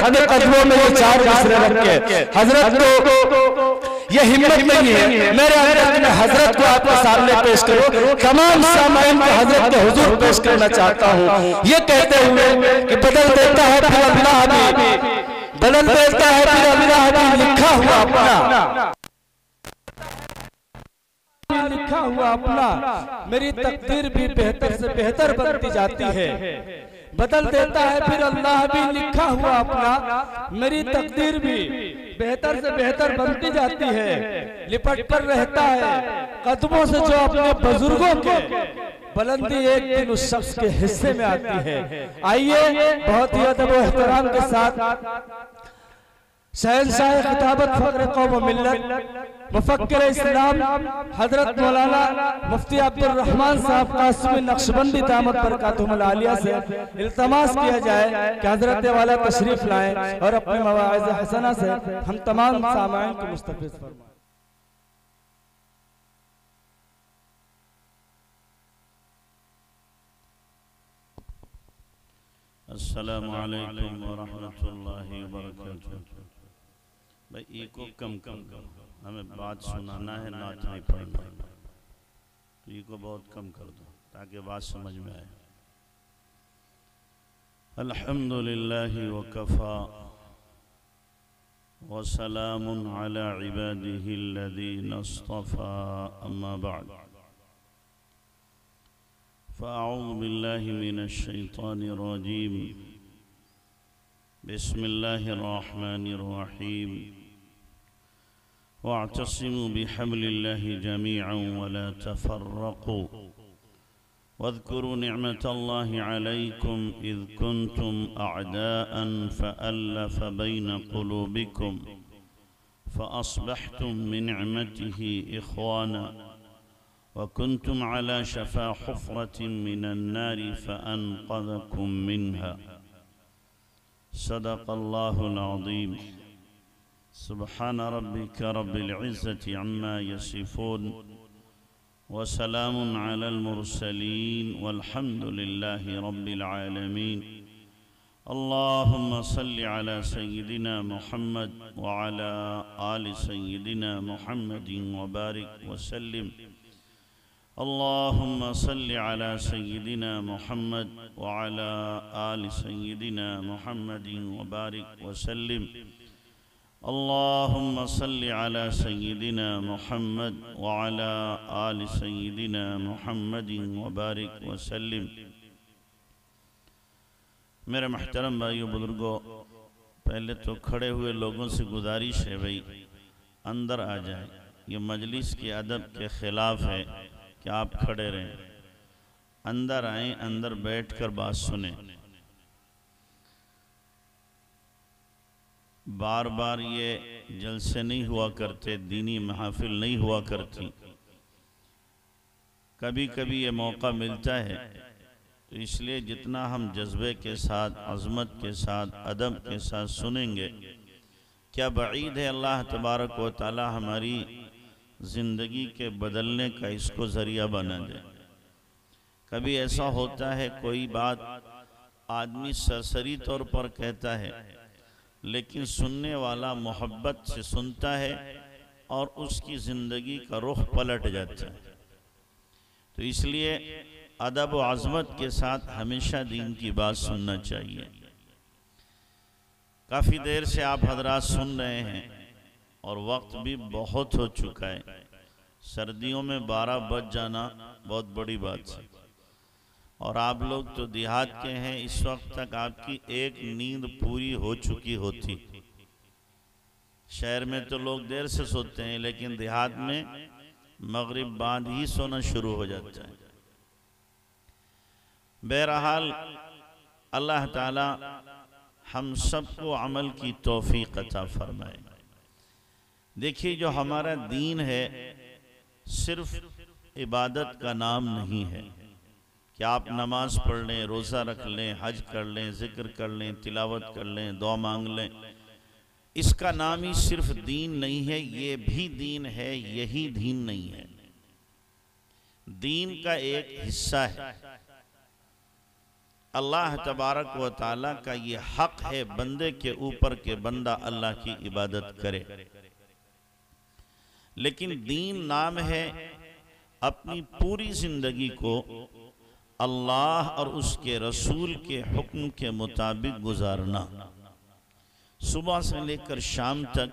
हमें कदमों में ये चार मिसरे रख के हजरत को ये हिम्मत नहीं है मेरे अंदर में हजरत को आपके सामने पेश करो। तमाम सामाइन को हजरत के हुजूर पेश करना चाहता हूँ, ये कहते हुए कि बदल देता है फिर अल्लाह भी, बदल देता है फिर अल्लाह भी, लिखा हुआ अपना, लिखा हुआ अपना, मेरी तकदीर भी बेहतर से बेहतर बनती जाती है। बदल देता है फिर अल्लाह भी, लिखा हुआ अपना, मेरी तकदीर भी बेहतर से बेहतर बनती जाती है। लिपट कर रहता है कदमों से जो अपने बुजुर्गों के, बुलंदी एक दिन उस शख्स के हिस्से में आती है। आइए बहुत ही अदब और एहतराम के साथ शहंशाह खिताबत फख्र कौम व मिल्लत मुफक्किर इस्लाम हजरत मौलाना मुफ्ती अब्दुल रहमान साहब कासिमी नक्शबंदी दामत बरकातुहुल आलिया से इल्तमास किया जाए कि हजरत वाला तशरीफ लाएं और अपने मवाइज़ हसना से हम तमाम सामाइन को मुस्तफ़िज़ फरमाएं। अस्सलामु अलैकुम व रहमतुल्लाहि व बरकातुहू। भाई ईको कम करो, हमें बात सुनाना है, नात नहीं पढ़ना, तो ईको बहुत कम कर दो ताकि बात समझ में आए। अल्हम्दुलिल्लाहि व कफ़ा व सलामुन अला इबादिहि अल्लज़ीना इस्तफ़ा, अम्मा बअद। फ़अऊज़ु बिल्लाहि मिनश शैतानिर रजीम, बिस्मिल्लाहिर रहमानिर रहीम। वअतसिमू बिहब्लिल्लाहि जमीअन वला तफ़र्रक़ू वज़्कुरू निअमतल्लाहि अलैकुम इज़ कुन्तुम अअदाअन फ़अल्लफ़ बैन क़ुलूबिकुम फ़अस्बहतुम बिनिअमतिहि इख़वाना वकुन्तुम अला शफ़ा हुफ़्रतिन मिनन नारि फ़अन्क़ज़कुम मिन्हा। सदक़ल्लाहुल अज़ीम। सुब्हान रब्बिका रब्बिल इज़्ज़ति अम्मा यसिफ़ून व सलामुन अलल मुरसलीन वल्हम्दुलिल्लाहि रब्बिल आलमीन। अल्लाहुम्मा सल्लि अला सय्यिदिना मुहम्मद व अला आलि सय्यिदिना मुहम्मदिन व बारिक व सल्लिम। अल्लाहुम्मा सल्लि अला सय्यिदिना मुहम्मद व अला आलि सय्यिदिना मुहम्मदिन व बारिक व सल्लिम। अल्लाहुम्मा सल्लि अला सय्यिदिना मुहम्मद व अला आलि सय्यिदिना मुहम्मदिन व बारिक व सल्लिम। मेरे महतरम भाइयों बुजुर्गों, पहले तो खड़े हुए लोगों से गुजारिश है भाई अंदर आ जाए, ये मजलिस के अदब के ख़िलाफ़ है कि आप खड़े रहें। अंदर आएँ, अंदर बैठकर बात सुने। बार बार ये जलसे नहीं हुआ करते, दीनी महफिल नहीं हुआ करती, कभी कभी ये मौका मिलता है, तो इसलिए जितना हम जज्बे के साथ, अज़मत के साथ, अदब के साथ सुनेंगे, क्या बईद है अल्लाह तबारक व तआला हमारी ज़िंदगी के बदलने का इसको ज़रिया बना दे। कभी ऐसा होता है कोई बात आदमी सरसरी तौर पर कहता है, लेकिन सुनने वाला मोहब्बत से सुनता है और उसकी ज़िंदगी का रुख पलट जाता है। तो इसलिए अदब व अज़मत के साथ हमेशा दीन की बात सुनना चाहिए। काफ़ी देर से आप हजरात सुन रहे हैं और वक्त भी बहुत हो चुका है। सर्दियों में 12 बज जाना बहुत बड़ी बात है, और आप लोग तो देहात के हैं, इस वक्त तक आपकी एक नींद पूरी हो चुकी होती। शहर में तो लोग देर से सोते हैं, लेकिन देहात में मगरिब बाद ही सोना शुरू हो जाता है। बहरहाल अल्लाह ताला हम सबको अमल की तौफीक अता फरमाए। देखिए, जो हमारा दीन है सिर्फ इबादत का नाम नहीं है कि आप नमाज पढ़ लें, रोज़ा रख लें, हज कर लें, ज़िक्र कर लें, तिलावत कर लें, दुआ मांग लें। इसका नाम ही सिर्फ दीन नहीं है, ये भी दीन है, यही दीन नहीं है। दीन का एक हिस्सा है। अल्लाह तबारक व तआला का ये हक है बंदे के ऊपर के बंदा अल्लाह की इबादत करे। लेकिन दीन नाम है अपनी पूरी जिंदगी को अल्लाह और उसके रसूल के हुक्म के मुताबिक गुजारना, सुबह से लेकर शाम तक,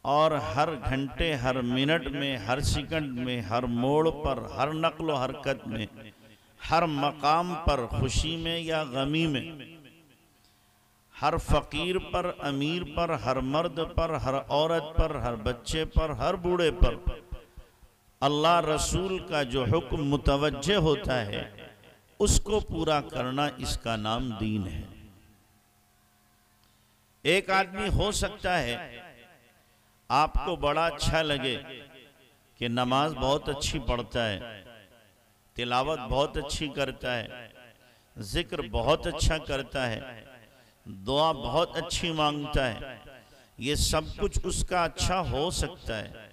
और हर घंटे, हर मिनट में, हर सेकंड में, हर मोड़ पर, हर नक्ल हरकत में, हर मकाम पर, खुशी में या गमी में, हर फकीर पर, अमीर पर, हर मर्द पर, हर औरत पर, हर बच्चे पर, हर बूढ़े पर अल्लाह रसूल का जो हुक्म मुतवज्जे होता है उसको पूरा करना, इसका नाम दीन है। एक आदमी हो सकता है आपको बड़ा अच्छा लगे कि नमाज बहुत अच्छी पढ़ता है, तिलावत बहुत अच्छी करता है, जिक्र बहुत अच्छा करता है, दुआ बहुत अच्छी मांगता है, ये सब कुछ उसका अच्छा हो सकता है।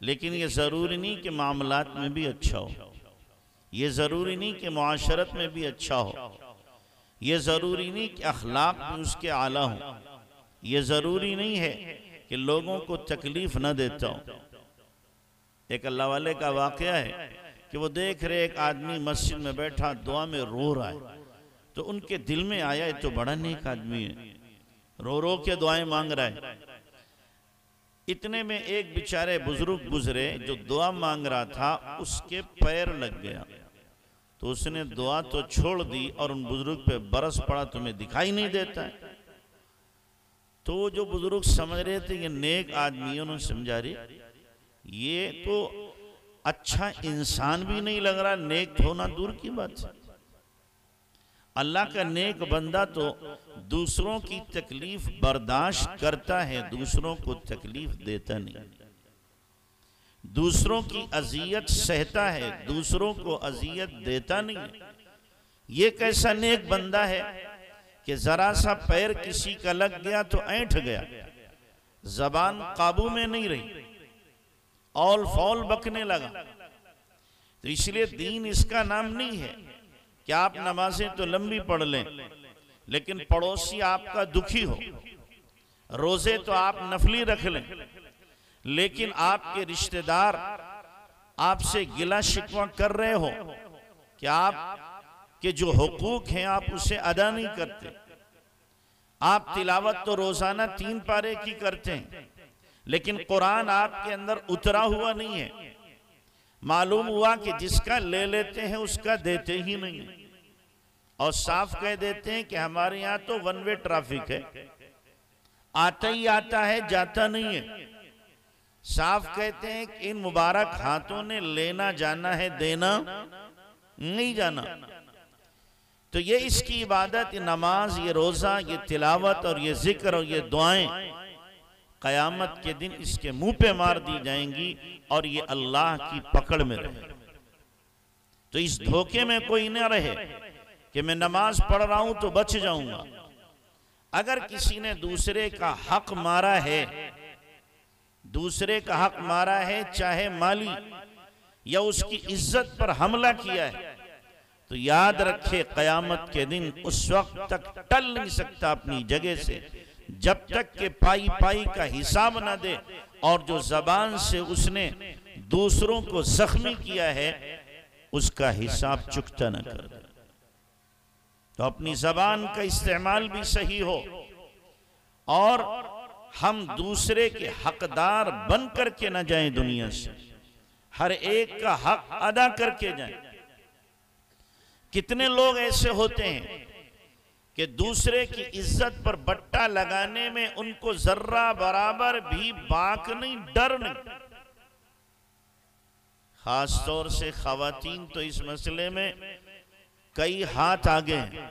लेकिन ये ज़रूरी नहीं कि मामलात में भी अच्छा हो, ये ज़रूरी नहीं कि मुआशरत में भी अच्छा हो, ये ज़रूरी नहीं कि अखलाक भी उसके आला हो, ये ज़रूरी नहीं है कि लोगों को तकलीफ़ न देता हो। एक अल्लाह वाले का वाक़या है कि वो देख रहे एक आदमी मस्जिद में बैठा दुआ में रो रहा है, तो उनके दिल में आया ये तो बड़ा नेक आदमी है, रो रो के दुआएं मांग रहा है। इतने में एक बेचारे बुजुर्ग गुजरे जो दुआ मांग रहा था, उसके पैर लग गया, तो उसने दुआ तो छोड़ दी और उन बुजुर्ग पे बरस पड़ा, तुम्हें दिखाई नहीं देता है। तो जो बुजुर्ग समझ रहे थे ये नेक आदमी है, उन्होंने समझा रही ये तो अच्छा इंसान भी नहीं लग रहा, नेक होना दूर की बात है। अल्लाह का नेक बंदा तो दूसरों की तकलीफ बर्दाश्त करता है, दूसरों को तकलीफ देता नहीं, दूसरों की अजियत सहता है, दूसरों को अजियत देता नहीं। ये कैसा नेक बंदा है कि जरा सा पैर किसी का लग गया तो ऐंठ गया, जबान काबू में नहीं रही, औल फौल बकने लगा। तो इसलिए दीन इसका नाम नहीं है कि आप नमाजें तो लंबी पढ़ लें लेकिन पड़ोसी आपका दुखी हो, रोजे तो आप नफली रख लें लेकिन आपके रिश्तेदार आपसे गिला शिकवा कर रहे हो कि आप के जो हुकूक हैं आप उसे अदा नहीं करते। आप तिलावत तो रोजाना 3 पारे की करते हैं लेकिन कुरान आपके अंदर उतरा हुआ नहीं है। मालूम हुआ कि जिसका ले लेते हैं उसका देते ही नहीं, और साफ कह देते हैं कि हमारे यहाँ तो 1 वे ट्रैफिक है, आता ही आता है, जाता नहीं है। साफ कहते हैं कि इन मुबारक हाथों ने लेना जाना है, देना नहीं जाना। तो ये इसकी इबादत, ये नमाज, ये रोजा, ये तिलावत और ये जिक्र और ये दुआएं कयामत के दिन इसके मुंह पे मार दी जाएंगी और ये अल्लाह की पकड़ में रहे। तो इस धोखे में कोई न रहे कि मैं नमाज पढ़ रहा हूं तो बच जाऊंगा। अगर किसी ने दूसरे का हक मारा है, दूसरे का हक मारा है, चाहे माली या उसकी इज्जत पर हमला किया है, तो याद रखे कयामत के दिन उस वक्त तक टल नहीं सकता अपनी जगह से जब तक के पाई पाई का हिसाब ना दे, और जो जबान से उसने दूसरों को जख्मी किया है उसका हिसाब चुकता न कर दे। तो अपनी जबान का इस्तेमाल भी सही हो और हम दूसरे के हकदार बन करके न जाएं दुनिया से, हर एक का हक अदा करके जाएं। कितने लोग ऐसे होते हैं कि दूसरे की इज्जत पर बट्टा लगाने में उनको जर्रा बराबर भी बाक नहीं, डर नहीं। खास तौर से खवातीन तो इस मसले में कई हाथ आगे हैं।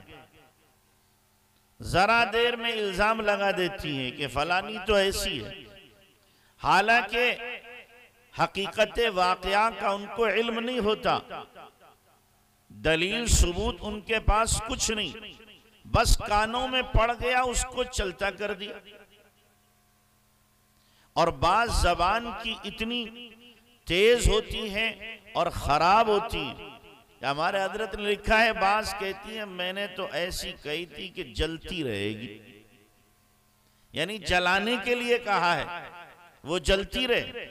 जरा देर में इल्जाम लगा देती हैं कि फलानी तो ऐसी है, हालांकि हकीकत वाकया का उनको इल्म नहीं होता, दलील सबूत उनके पास कुछ नहीं, बस कानों में पड़ गया उसको चलता कर दिया। और बात जबान की इतनी तेज होती है और खराब होती है हमारे हजरत ने लिखा है, बास कहती है मैंने तो ऐसी कही थी कि जलती रहेगी, यानी जलाने के लिए कहा है, वो जलती रहे।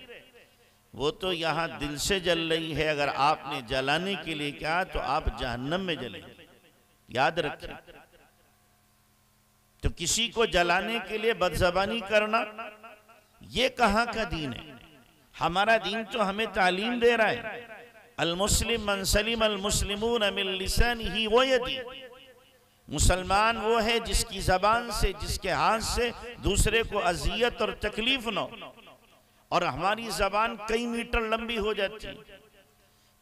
वो तो यहां दिल से जल रही है, अगर आपने जलाने के लिए कहा तो आप जहन्नम में जलेंगे, याद रखें। तो किसी को जलाने के लिए बदजबानी करना, ये कहां का दीन है? हमारा दीन तो हमें तालीम दे रहा है, अल मुस्लिम मन सलिम अल मुस्लिमून मिन लिसानिही व यदिही। मुसलमान वो है जिसकी जबान से, जिसके हाथ से दूसरे को अजियत और तकलीफ न हो। और हमारी जबान कई मीटर लंबी हो जाती है,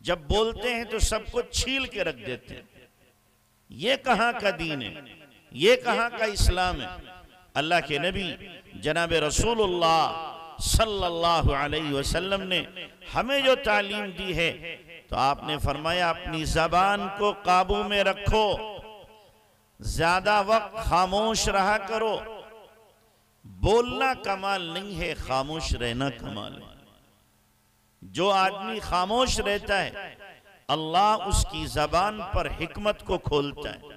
जब बोलते हैं तो सबको छील के रख देते हैं। ये कहां का दीन है? ये कहां का इस्लाम है? अल्लाह के नबी जनाब रसूलुल्लाह सल्लल्लाहु अलैहि वसल्लम ने हमें जो तालीम दी है, तो आपने फरमाया अपनी जबान को काबू में रखो, ज्यादा वक्त खामोश रहा करो। बोलना कमाल नहीं है, खामोश रहना कमाल है। जो आदमी खामोश रहता है, अल्लाह उसकी जबान पर हिकमत को खोलता है।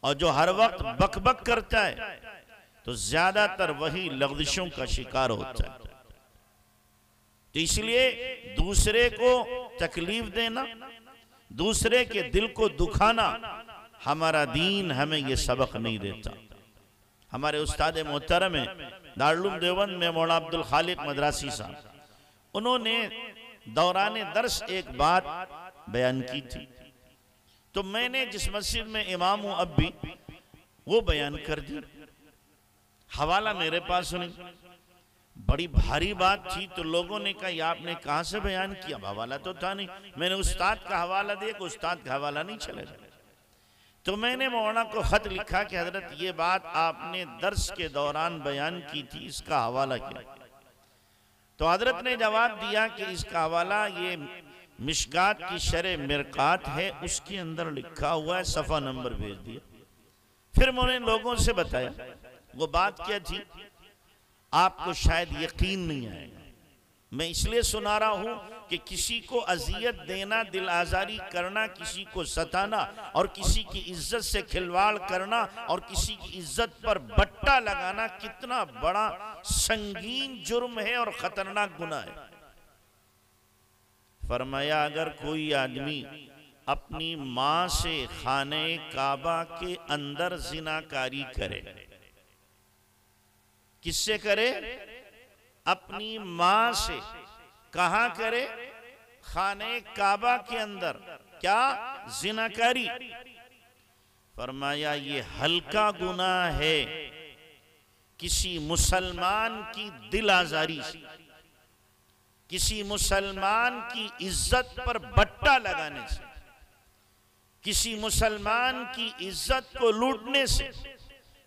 और जो हर वक्त बकबक करता है, तो ज्यादातर वही लग़ज़िशों का शिकार होता है। तो इसलिए दूसरे को तकलीफ देना, दूसरे के दिल को दुखाना, हमारा दीन हमें यह सबक नहीं देता। हमारे उस्ताद मोहतरम है दारुल देवबंद में मौलाना अब्दुल खालिक मदरासी साहब, उन्होंने दौरान दर्स एक बात बयान की थी, तो मैंने जिस मस्जिद में इमाम हूं अब भी वो बयान कर दी। हवाला मेरे पास नहीं, बड़ी भारी बात थी, तो लोगों ने कहा ये आपने कहां से बयान किया? हवाला तो था नहीं। मैंने उस्ताद का हवाला दिया कि उस्ताद का हवाला नहीं चलेगा। तो मैंने मौलाना को खत लिखा कि हजरत ये बात आपने दर्स के दौरान बयान की थी, इसका हवाला क्या? तो हजरत ने जवाब दिया कि इसका हवाला ये मिशकात की शरह मिरकात है, उसके अंदर लिखा हुआ है, सफ़ा नंबर भेज दिया। फिर मैंने लोगों से बताया वो बात क्या थी, आपको शायद यकीन नहीं आएगा। मैं इसलिए सुना रहा हूं कि किसी को अजियत देना, दिल आजारी करना, किसी को सताना और किसी की इज्जत से खिलवाड़ करना और किसी की इज्जत पर बट्टा लगाना कितना बड़ा संगीन जुर्म है और खतरनाक गुनाह है। फरमाया अगर कोई आदमी अपनी मां से खाने काबा के अंदर जिनाकारी करे, किससे करे? अपनी मां से। कहां करे? खाने काबा के अंदर। क्या? जिनाकारी। फरमाया ये हल्का गुनाह है किसी मुसलमान की दिल आजारी से, किसी मुसलमान की इज्जत पर बट्टा लगाने से, किसी मुसलमान की इज्जत को लूटने से,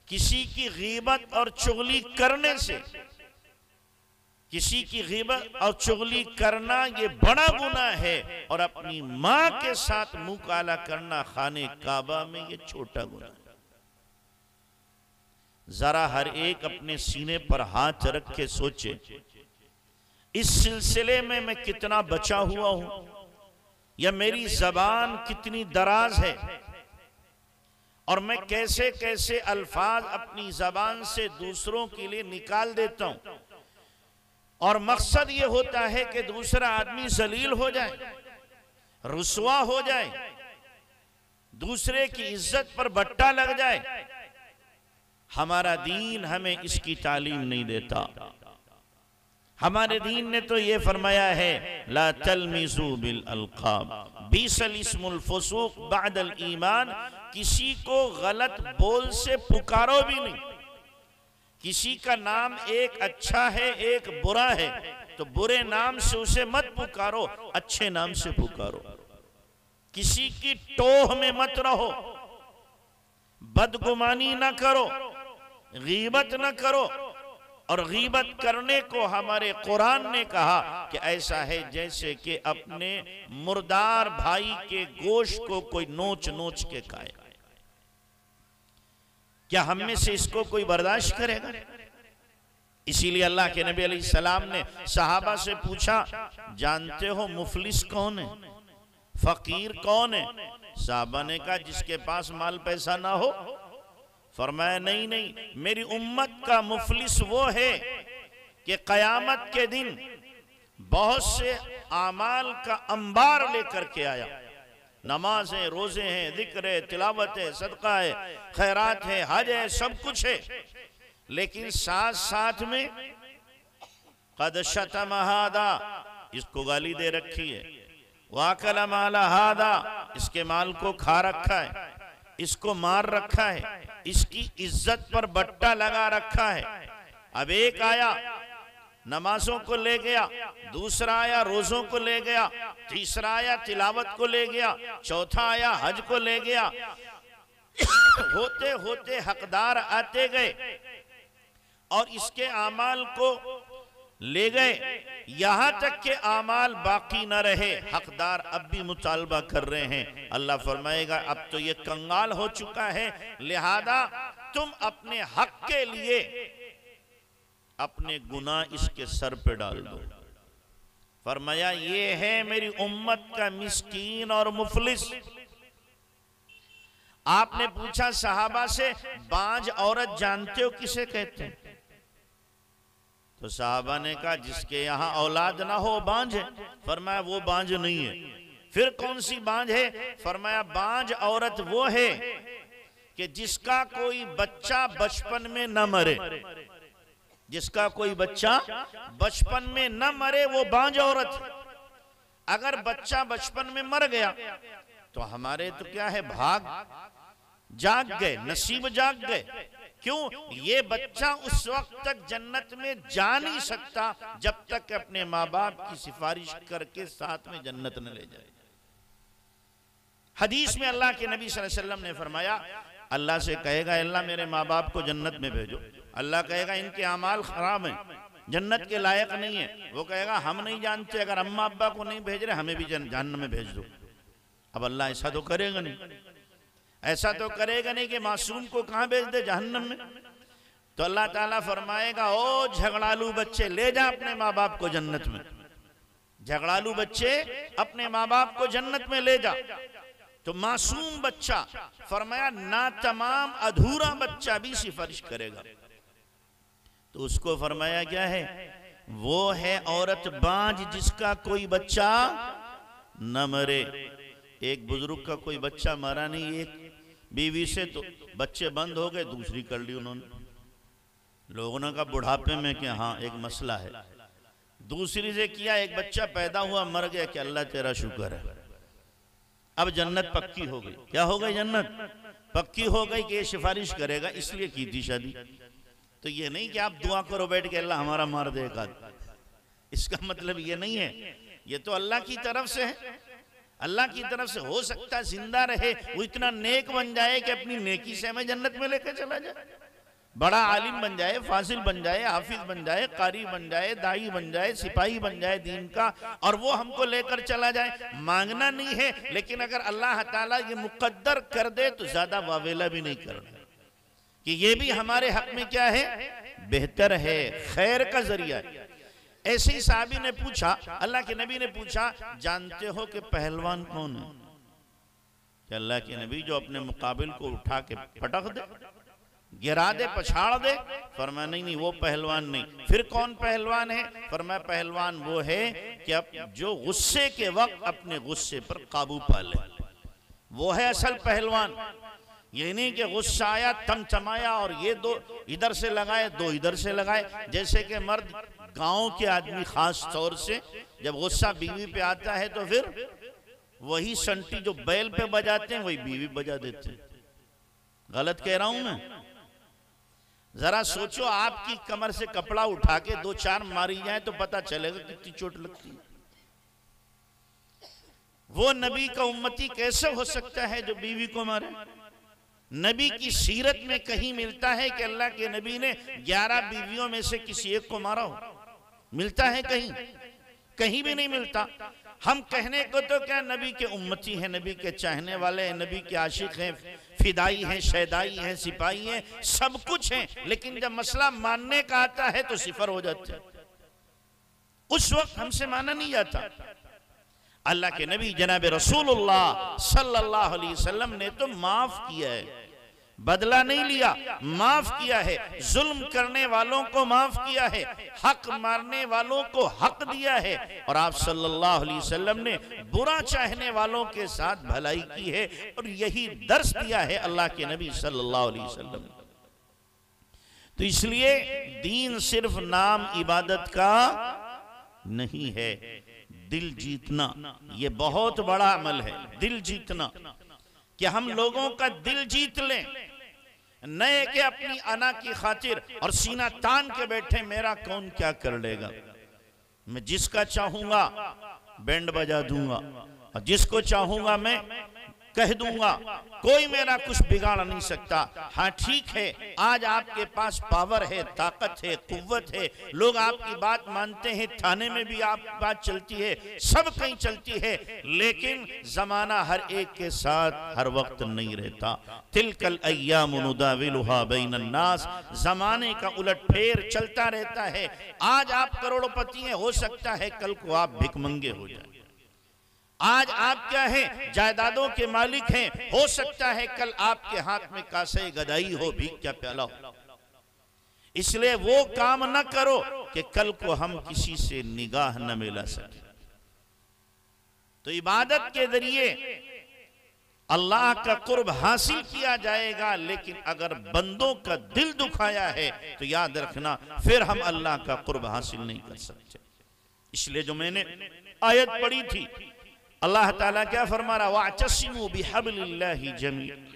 किसी की गीबत और चुगली करने से। किसी की गीबत और चुगली करना ये बड़ा गुनाह है, और अपनी मां के साथ मुंह काला करना खाने काबा में ये छोटा गुनाह है। जरा हर एक अपने सीने पर हाथ रख के सोचे, इस सिलसिले में मैं कितना बचा हुआ हूं, या मेरी जबान कितनी दराज है, और मैं कैसे कैसे अल्फाज अपनी जबान से दूसरों के लिए निकाल देता हूं, और मकसद ये होता है कि दूसरा आदमी जलील हो जाए, रुसवा हो जाए, दूसरे की इज्जत पर बट्टा लग जाए। हमारा दीन हमें इसकी तालीम नहीं देता। हमारे दीन ने तो ये फरमाया है, ला तलमिजू बिल अलकाब बिसल इस्मुल फुसूक बअदल ईमान। किसी को गलत बोल से पुकारो भी नहीं। किसी का नाम एक अच्छा है, एक बुरा है, तो बुरे नाम से उसे मत पुकारो, अच्छे नाम से पुकारो। किसी की टोह में मत रहो, बदगुमानी न करो, गीबत न करो। और गीबत करने को हमारे कुरान ने कहा कि ऐसा है जैसे कि अपने मुर्दार भाई के गोश्त को कोई नोच नोच के खाए। क्या हम में से इसको कोई बर्दाश्त करेगा? इसीलिए अल्लाह के नबी अलैहिस्सलाम ने सहाबा से पूछा, जानते हो मुफलिस कौन है? फकीर कौन है? साहबा ने कहा जिसके पास माल पैसा ना हो। फरमाया नहीं नहीं, मेरी उम्मत का मुफलिस वो है कि कयामत के दिन बहुत से आमाल का अंबार लेकर के आया। नमाज है, रोजे हैं, जिक्र है, तिलावत है, सदका है, खैरात है, हज है, सब कुछ है, लेकिन साथ साथ में कद शतम हादा, इसको गाली दे रखी है, वाकल माला हादा, इसके माल को खा रखा है, इसको मार रखा है, इसकी इज्जत पर बट्टा लगा रखा है। अब एक आया नमाजों को ले गया, दूसरा आया रोजों को ले गया, तीसरा आया तिलावत को ले गया, चौथा आया हज को ले गया। होते होते हकदार आते गए और इसके आमाल को ले गए, यहां तक के आमाल बाकी न रहे, हकदार अब भी मुतालबा कर रहे हैं। अल्लाह फरमाएगा अब तो ये कंगाल हो चुका है, लिहाजा तुम अपने हक के लिए अपने गुनाह इसके सर पे डाल दो। फरमाया ये है मेरी उम्मत का मिस्कीन और मुफलिस। आपने पूछा सहाबा से, बांझ औरत जानते हो किसे कहते हैं? तो साहबा ने कहा जिसके यहाँ औलाद ना हो बांझ है। फरमाया वो बांझ नहीं है। फिर कौन सी बांझ है? फरमाया बांझ औरत वो है कि जिसका कोई बच्चा बचपन में न मरे, जिसका कोई बच्चा बचपन में न मरे वो बांझ औरत। अगर बच्चा बचपन में मर गया तो हमारे तो क्या है, भाग जाग गए, नसीब जाग गए। क्यों? ये बच्चा उस वक्त तक जन्नत में जा नहीं सकता जब तक अपने माँ बाप की सिफारिश करके साथ में जन्नत न ले जाए। हदीस में अल्लाह के नबी सल्लल्लाहु अलैहि वसल्लम ने फरमाया, अल्लाह से कहेगा अल्लाह मेरे माँ बाप को जन्नत में भेजो। अल्लाह कहेगा इनके अमाल खराब हैं, जन्नत के लायक नहीं है। वो कहेगा हम नहीं जानते, अगर अम्मा अब्बा को नहीं भेज रहे हमें भी जहन्नम में भेज दो। अब अल्लाह ऐसा तो करेगा नहीं, ऐसा तो करेगा नहीं कि मासूम को कहां भेज दे, जहन्नम में। तो अल्लाह ताला फरमाएगा ओ झगड़ालू बच्चे ले जा अपने माँ बाप को जन्नत में, झगड़ालू बच्चे अपने माँ बाप को जन्नत में ले जा। तो मासूम बच्चा, फरमाया ना तमाम अधूरा बच्चा भी सिफारिश करेगा। तो उसको फरमाया क्या है? वो है औरत बांझ जिसका कोई बच्चा न मरे। एक बुजुर्ग का कोई बच्चा मरा नहीं, एक बीवी से तो बच्चे बंद हो गए, दूसरी कर ली उन्होंने। लोगों ने कहा बुढ़ापे में क्या, हाँ एक मसला है। दूसरी से किया, एक बच्चा पैदा हुआ मर गया, कि अल्लाह तेरा शुक्र है, अब जन्नत पक्की हो गई। क्या हो गई? जन्नत पक्की हो गई कि ये सिफारिश करेगा, इसलिए की थी शादी। तो ये नहीं कि आप दुआ करो बैठ के अल्लाह हमारा मार देगा, इसका मतलब ये नहीं है। ये तो अल्लाह की तरफ से है, अल्लाह की तरफ से हो सकता है जिंदा रहे, वो इतना नेक बन जाए कि अपनी नेकी से हमें जन्नत में लेकर चला जाए, बड़ा आलिम बन जाए, फासिल बन जाए, हाफिज बन जाए, कारी बन जाए, दाई बन जाए, सिपाही बन जाए दीन का, और वो हमको लेकर चला जाए। मांगना नहीं है, लेकिन अगर अल्लाह ताला ये मुकद्दर कर दे तो ज्यादा वावेला भी नहीं करना कि ये भी हमारे हक में क्या है, बेहतर है, खैर का जरिया है। ऐसे ही साहबी ने पूछा, अल्लाह के नबी ने पूछा, जानते हो कि पहलवान कौन है? कि अल्लाह के नबी जो अपने मुकाबिल को उठा के पटक दे, गिरा दे, पछाड़ दे। फरमाया नहीं नहीं, वो पहलवान नहीं। फिर कौन पहलवान है? फरमाया पहलवान वो है कि अब जो गुस्से के वक्त अपने गुस्से पर काबू पा ले, वो है असल पहलवान। ये नहीं कि गुस्सा आया तमतमाया और ये दो इधर से लगाए, दो इधर से लगाए। जैसे कि मर्द गांव के आदमी खास तौर से जब गुस्सा बीवी पे आता है तो फिर वही संटी जो बैल पे बजाते हैं वही बीवी बजा देते हैं। गलत कह रहा हूं मैं? जरा सोचो, आपकी कमर से कपड़ा उठा के दो चार मारी जाए तो पता चलेगा कितनी चोट लगती है। वो नबी का उम्मती कैसे हो सकता है जो बीवी को मारे? नबी की सीरत में कहीं मिलता है कि अल्लाह के नबी ने 11 बीवियों में से किसी एक को मारा हो? मिलता है कहीं? कहीं भी नहीं मिलता। हम कहने को तो क्या नबी के उम्मती हैं, नबी के चाहने वाले हैं, नबी के आशिक हैं, फिदाई हैं, शहदाई हैं, सिपाही हैं, सब कुछ हैं, लेकिन जब मसला मानने का आता है तो सिफर हो जाते हैं। उस वक्त हमसे माना नहीं जाता। अल्लाह के नबी जनाब रसूलुल्लाह सल्लल्लाहु अलैहि वसल्लम ने तो माफ किया है, बदला नहीं लिया, माफ किया है, जुल्म करने वालों को माफ किया है, हक मारने वालों को हक दिया है, और आप सल्लल्लाहु अलैहि वसल्लम ने बुरा चाहने वालों के साथ भलाई की है, और यही दर्स दिया है अल्लाह के नबी सल्लल्लाहु अलैहि वसल्लम। तो इसलिए दीन सिर्फ नाम इबादत का नहीं है, दिल जीतना ये बहुत बड़ा अमल है। दिल जीतना कि हम लोगों का दिल जीत लें, नए के अपनी अना की खातिर और सीना तान के बैठे मेरा कौन क्या कर लेगा, मैं जिसका चाहूंगा बैंड बजा दूंगा और जिसको चाहूंगा मैं कह दूंगा, कोई मेरा कुछ बिगाड़ नहीं सकता। हाँ ठीक है, आज आपके पास पावर है, ताकत है, कुव्वत है, लोग आपकी बात मानते हैं, थाने में भी आपकी बात चलती है, सब कहीं चलती है, लेकिन जमाना हर एक के साथ हर वक्त नहीं रहता। तिलकल अय्यामु नुदाविलुहा बैनन नास, जमाने का उलटफेर चलता रहता है। आज आप करोड़पति हैं, हो सकता है कल को आप भिखमंगे हो जाए। आज आप क्या हैं, जायदादों के मालिक हैं, हो सकता है कल आपके हाथ में कासे गदाई हो, भीख का प्याला हो। इसलिए वो काम न करो कि कल को हम किसी से निगाह न मिला सके। तो इबादत के जरिए अल्लाह का कुर्ब हासिल किया जाएगा, लेकिन अगर बंदों का दिल दुखाया है तो याद रखना फिर हम अल्लाह का कुर्ब हासिल नहीं कर सकते। इसलिए जो मैंने आयत पढ़ी थी, अल्लाह ताला क्या फरमा रहा, वातसिमू बिहब्लिल्लाहि जमीअन,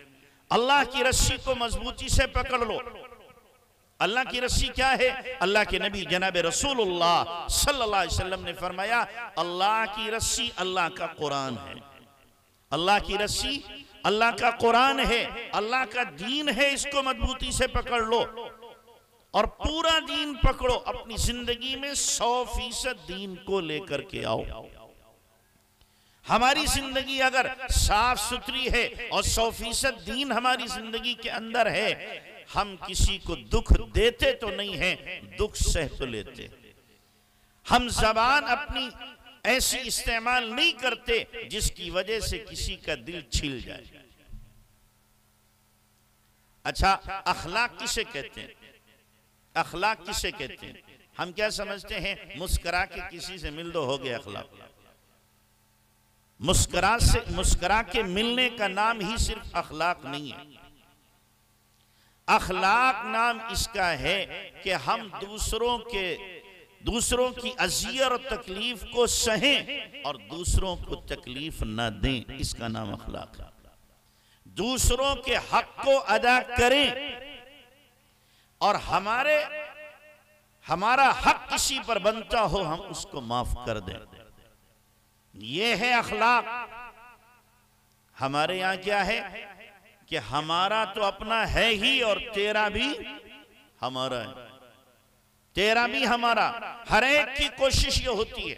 अल्लाह की रस्सी को मजबूती से पकड़ लो। अल्लाह की रस्सी क्या है? अल्लाह के नबी जनाब रसूलुल्लाह सल्लल्लाहु अलैहि वसल्लम ने फरमाया, अल्लाह की रस्सी अल्लाह का कुरान है। अल्लाह की रस्सी अल्लाह का कुरान है, अल्लाह का दीन है, इसको मजबूती से पकड़ लो और पूरा दीन पकड़ो। अपनी जिंदगी में 100% दीन को लेकर के आओ। हमारी जिंदगी अगर साफ सुथरी है और 100% दीन हमारी जिंदगी के अंदर है, हम किसी को दुख देते तो नहीं है, दुख सह तो लेते। हम जबान अपनी ऐसी इस्तेमाल नहीं करते जिसकी वजह से किसी का दिल छिल जाए। अच्छा, अखलाक किसे कहते हैं? अखलाक किसे कहते हैं? हम क्या समझते हैं, मुस्कुरा के किसी से मिल दो हो गया अखलाक। मुस्कुरा के मिलने का नाम ही सिर्फ अखलाक नहीं है। अखलाक नाम इसका है कि हम दूसरों की अजियत और तकलीफ को सहें और दूसरों को तकलीफ न दें, इसका नाम अखलाक है। दूसरों के हक को अदा करें और हमारा हक किसी पर बनता हो हम उसको माफ कर दें, ये है अखलाक। हमारे यहां क्या है कि हमारा तो अपना है ही और तेरा भी हमारा है, तेरा भी हमारा। हर एक की कोशिश ये होती है।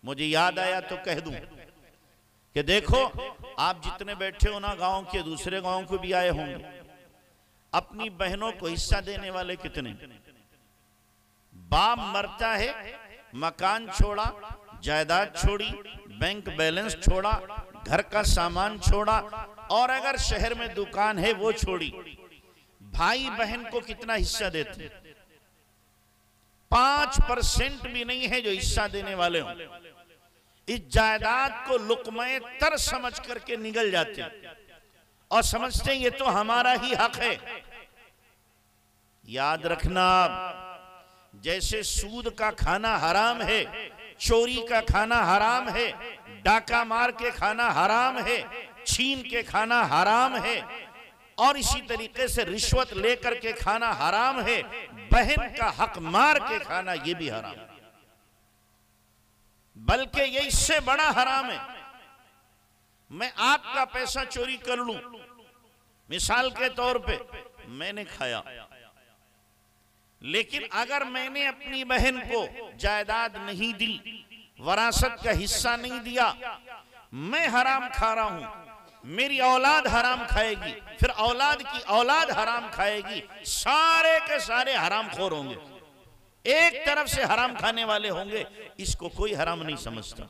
मुझे याद आया तो कह दूं कि देखो, आप जितने बैठे हो ना, गांव के दूसरे गांव को भी आए होंगे, अपनी बहनों को हिस्सा देने वाले कितने? बाप मरता है, मकान छोड़ा, जायदाद छोड़ी, बैंक बैलेंस छोड़ा, घर का सामान छोड़ा, और अगर शहर में दुकान है वो छोड़ी। भाई बहन को कितना हिस्सा देते? 5% भी नहीं है जो हिस्सा देने वाले हों। इस जायदाद को लुक़्मे तर समझ करके निगल जाते हैं और समझते हैं ये तो हमारा ही हक है। याद रखना, जैसे सूद का खाना हराम है, चोरी का खाना हराम है, डाका मार के खाना हराम है, छीन के खाना हराम है, और इसी तरीके से रिश्वत लेकर के खाना हराम है, बहन का हक मार के खाना ये भी हराम है। बल्कि ये इससे बड़ा हराम है। मैं आपका पैसा चोरी कर लूं, मिसाल के तौर पे मैंने खाया, लेकिन अगर मैंने अपनी बहन को जायदाद नहीं दी, वरासत का हिस्सा नहीं दिया, मैं हराम खा रहा हूं, मेरी औलाद हराम खाएगी, फिर औलाद की औलाद हराम खाएगी, सारे के सारे हराम खोर होंगे, एक तरफ से हराम खाने वाले होंगे। इसको कोई हराम नहीं समझता।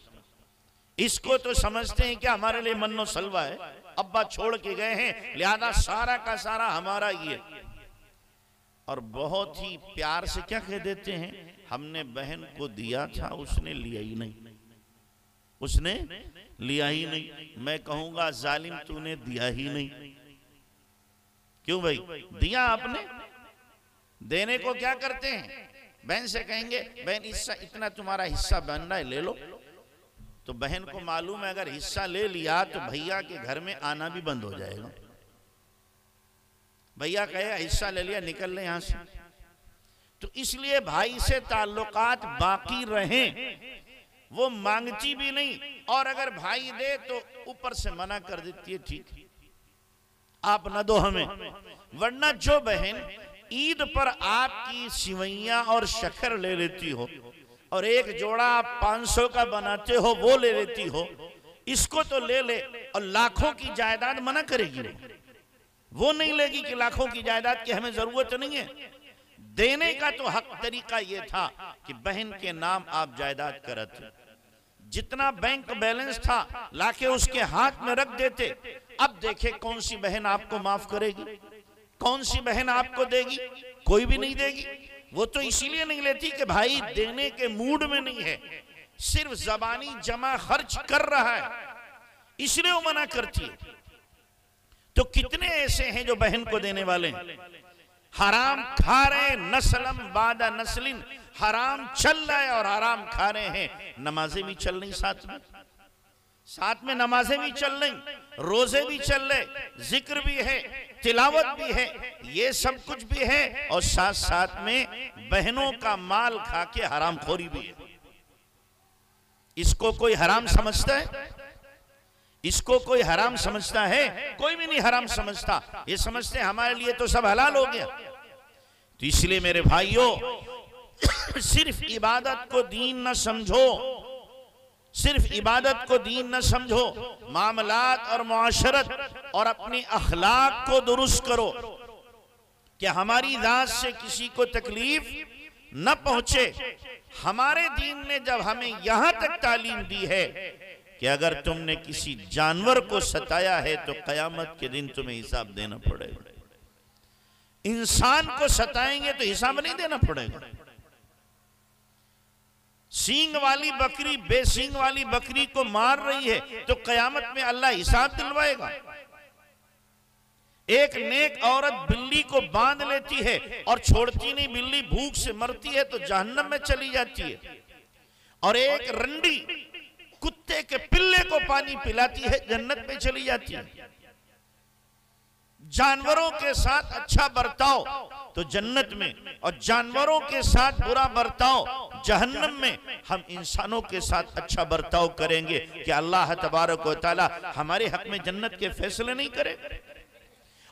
इसको तो समझते हैं कि हमारे लिए मन्नो सलवा है, अब्बा छोड़ के गए हैं लिहाजा सारा का सारा हमारा ही है। और बहुत ही प्यार से क्या कह देते हैं, हमने बहन को दिया था उसने लिया ही नहीं, उसने लिया ही नहीं। मैं कहूंगा जालिम तूने दिया ही नहीं। क्यों भाई, दिया आपने, देने को क्या करते हैं, बहन से कहेंगे बहन हिस्सा इतना तुम्हारा हिस्सा बन रहा है ले लो, तो बहन को मालूम है अगर हिस्सा ले लिया तो भैया के घर में आना भी बंद हो जाएगा। भैया कहेगा हिस्सा ले लिया निकल ले यहां से। तो इसलिए भाई से ताल्लुकात बाकी रहें, वो मांगती भी नहीं, और अगर भाई दे तो ऊपर से मना कर देती है ठीक आप न दो हमें। वरना जो बहन ईद पर आपकी सिवैयां और शक्कर ले लेती हो और एक जोड़ा आप 500 का बनाते हो वो ले लेती हो, इसको तो ले ले, और लाखों की जायदाद मना करेगी वो नहीं लेगी कि लाखों की जायदाद की हमें जरूरत नहीं है। देने का तो हक तरीका ये था कि बहन के नाम आप जायदाद करते, जितना बैंक बैलेंस था लाके उसके हाथ में रख देते। अब देखे कौन सी बहन आपको माफ करेगी, कौन सी बहन आपको देगी, कोई भी नहीं देगी। वो तो इसीलिए नहीं लेती कि भाई देने के मूड में नहीं है, सिर्फ जबानी जमा खर्च कर रहा है, इसलिए वो मना करती है। तो कितने ऐसे हैं जो बहन को देने वाले हैं, हराम खा रहे, नस्लम बादा नस्लिन, हराम चल रहा है और हराम खा रहे हैं। नमाजें भी चल रही साथ में नमाजें भी चल रही, रोजे भी चल रहे, जिक्र भी है, तिलावत भी है, ये सब कुछ भी है, और साथ साथ में बहनों का माल खा के हराम खोरी भी है। इसको कोई हराम समझता है? इसको कोई हराम समझता है? कोई भी नहीं हराम समझता, ये समझते हमारे लिए तो सब हलाल हो गया। तो इसलिए मेरे भाइयों, सिर्फ इबादत को दीन न समझो, सिर्फ इबादत को दीन न समझो, मामलात और मुआशरत और अपने अखलाक को दुरुस्त करो कि हमारी जात से किसी को तकलीफ न पहुंचे। हमारे दीन ने जब हमें यहां तक तालीम दी है कि अगर तुमने किसी जानवर को सताया है तो कयामत के दिन तुम्हें हिसाब देना पड़ेगा। इंसान को सताएंगे तो हिसाब नहीं देना पड़ेगा। सींग वाली बकरी बेसींग वाली बकरी को मार रही है तो कयामत में अल्लाह हिसाब दिलवाएगा। एक नेक औरत बिल्ली को बांध लेती है और छोड़ती नहीं, बिल्ली भूख से मरती है तो जहन्नम में चली जाती है। और एक रंडी कुत्ते के पिल्ले को पानी पिलाती है, जन्नत में चली जाती है। जानवरों के साथ अच्छा बर्ताव तो जन्नत में, और जानवरों के साथ बुरा बर्ताव जहन्नम में। हम इंसानों के साथ अच्छा बर्ताव करेंगे कि अल्लाह तबारक व तआला हमारे हक में जन्नत के फैसले नहीं करे।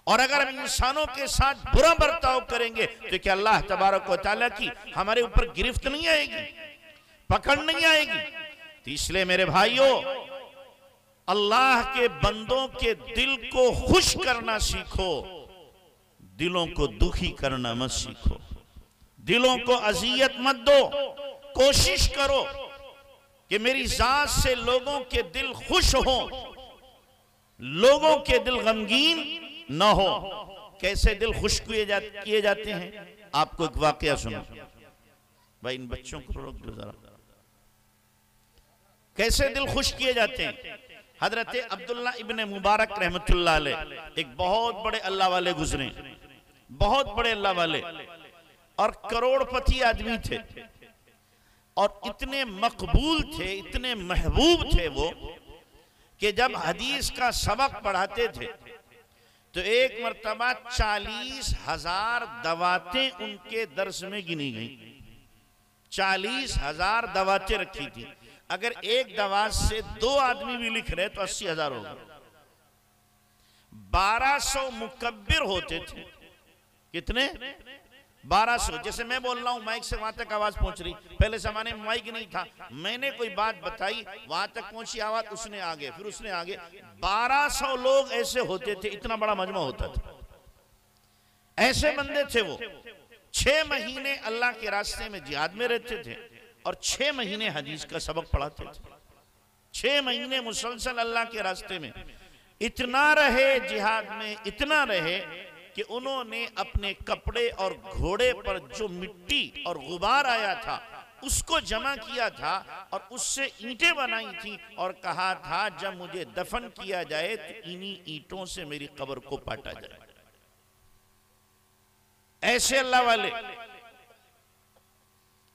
और अगर हम इंसानों के साथ बुरा बर्ताव करेंगे तो क्या अल्लाह तबारक व तआला की हमारे ऊपर गिरफ्त नहीं आएगी, पकड़ नहीं आएगी? तो इसलिए मेरे भाइयों, अल्लाह के बंदों के दिल को खुश करना सीखो, दिलों को दुखी करना मत सीखो, दिलों को अजियत मत दो। कोशिश करो कि मेरी जात से लोगों के दिल खुश हो, लोगों के दिल गमगीन न हो। कैसे दिल खुश किए जाते हैं? आपको एक वाकया सुनो भाई, इन बच्चों को रोक दो जरा। कैसे दिल खुश किए जाते हैं? हजरत अब्दुल्ला इब्ने मुबारक रहमतुल्लाह अलैह एक बहुत बड़े अल्लाह वाले गुजरे, बहुत बड़े अल्लाह वाले, और करोड़पति आदमी थे, और इतने मकबूल थे, इतने महबूब थे वो कि जब हदीस का सबक पढ़ाते थे तो एक मर्तबा 40,000 दवातें उनके दर्स में गिनी गई। 40,000 दवातें रखी थी। अगर एक दवा से 2 आदमी भी लिख रहे तो 80,000 होगा। 1200 मुकब्बिर होते थे। कितने? 1200। जैसे मैं बोल रहा हूं, माइक से वहां तक आवाज पहुंच रही। पहले जमाने में माइक नहीं था, मैंने कोई बात बताई, वहां तक पहुंची आवाज, उसने आगे, फिर उसने आगे। 1200 लोग ऐसे होते थे, इतना बड़ा मजमा होता था। ऐसे बंदे थे वो। 6 महीने अल्लाह के रास्ते में जिहाद में रहते थे और 6 महीने हदीस का सबक पढ़ाते थे। 6 महीने मुसलसल अल्लाह के रास्ते में इतना रहे, जिहाद में इतना रहे कि उन्होंने अपने कपड़े और घोड़े पर जो मिट्टी और गुबार आया था उसको जमा किया था और उससे ईंटें बनाई थी और कहा था जब मुझे दफन किया जाए तो इन्हीं ईंटों से मेरी कब्र को पाटा जाए। ऐसे अल्लाह वाले।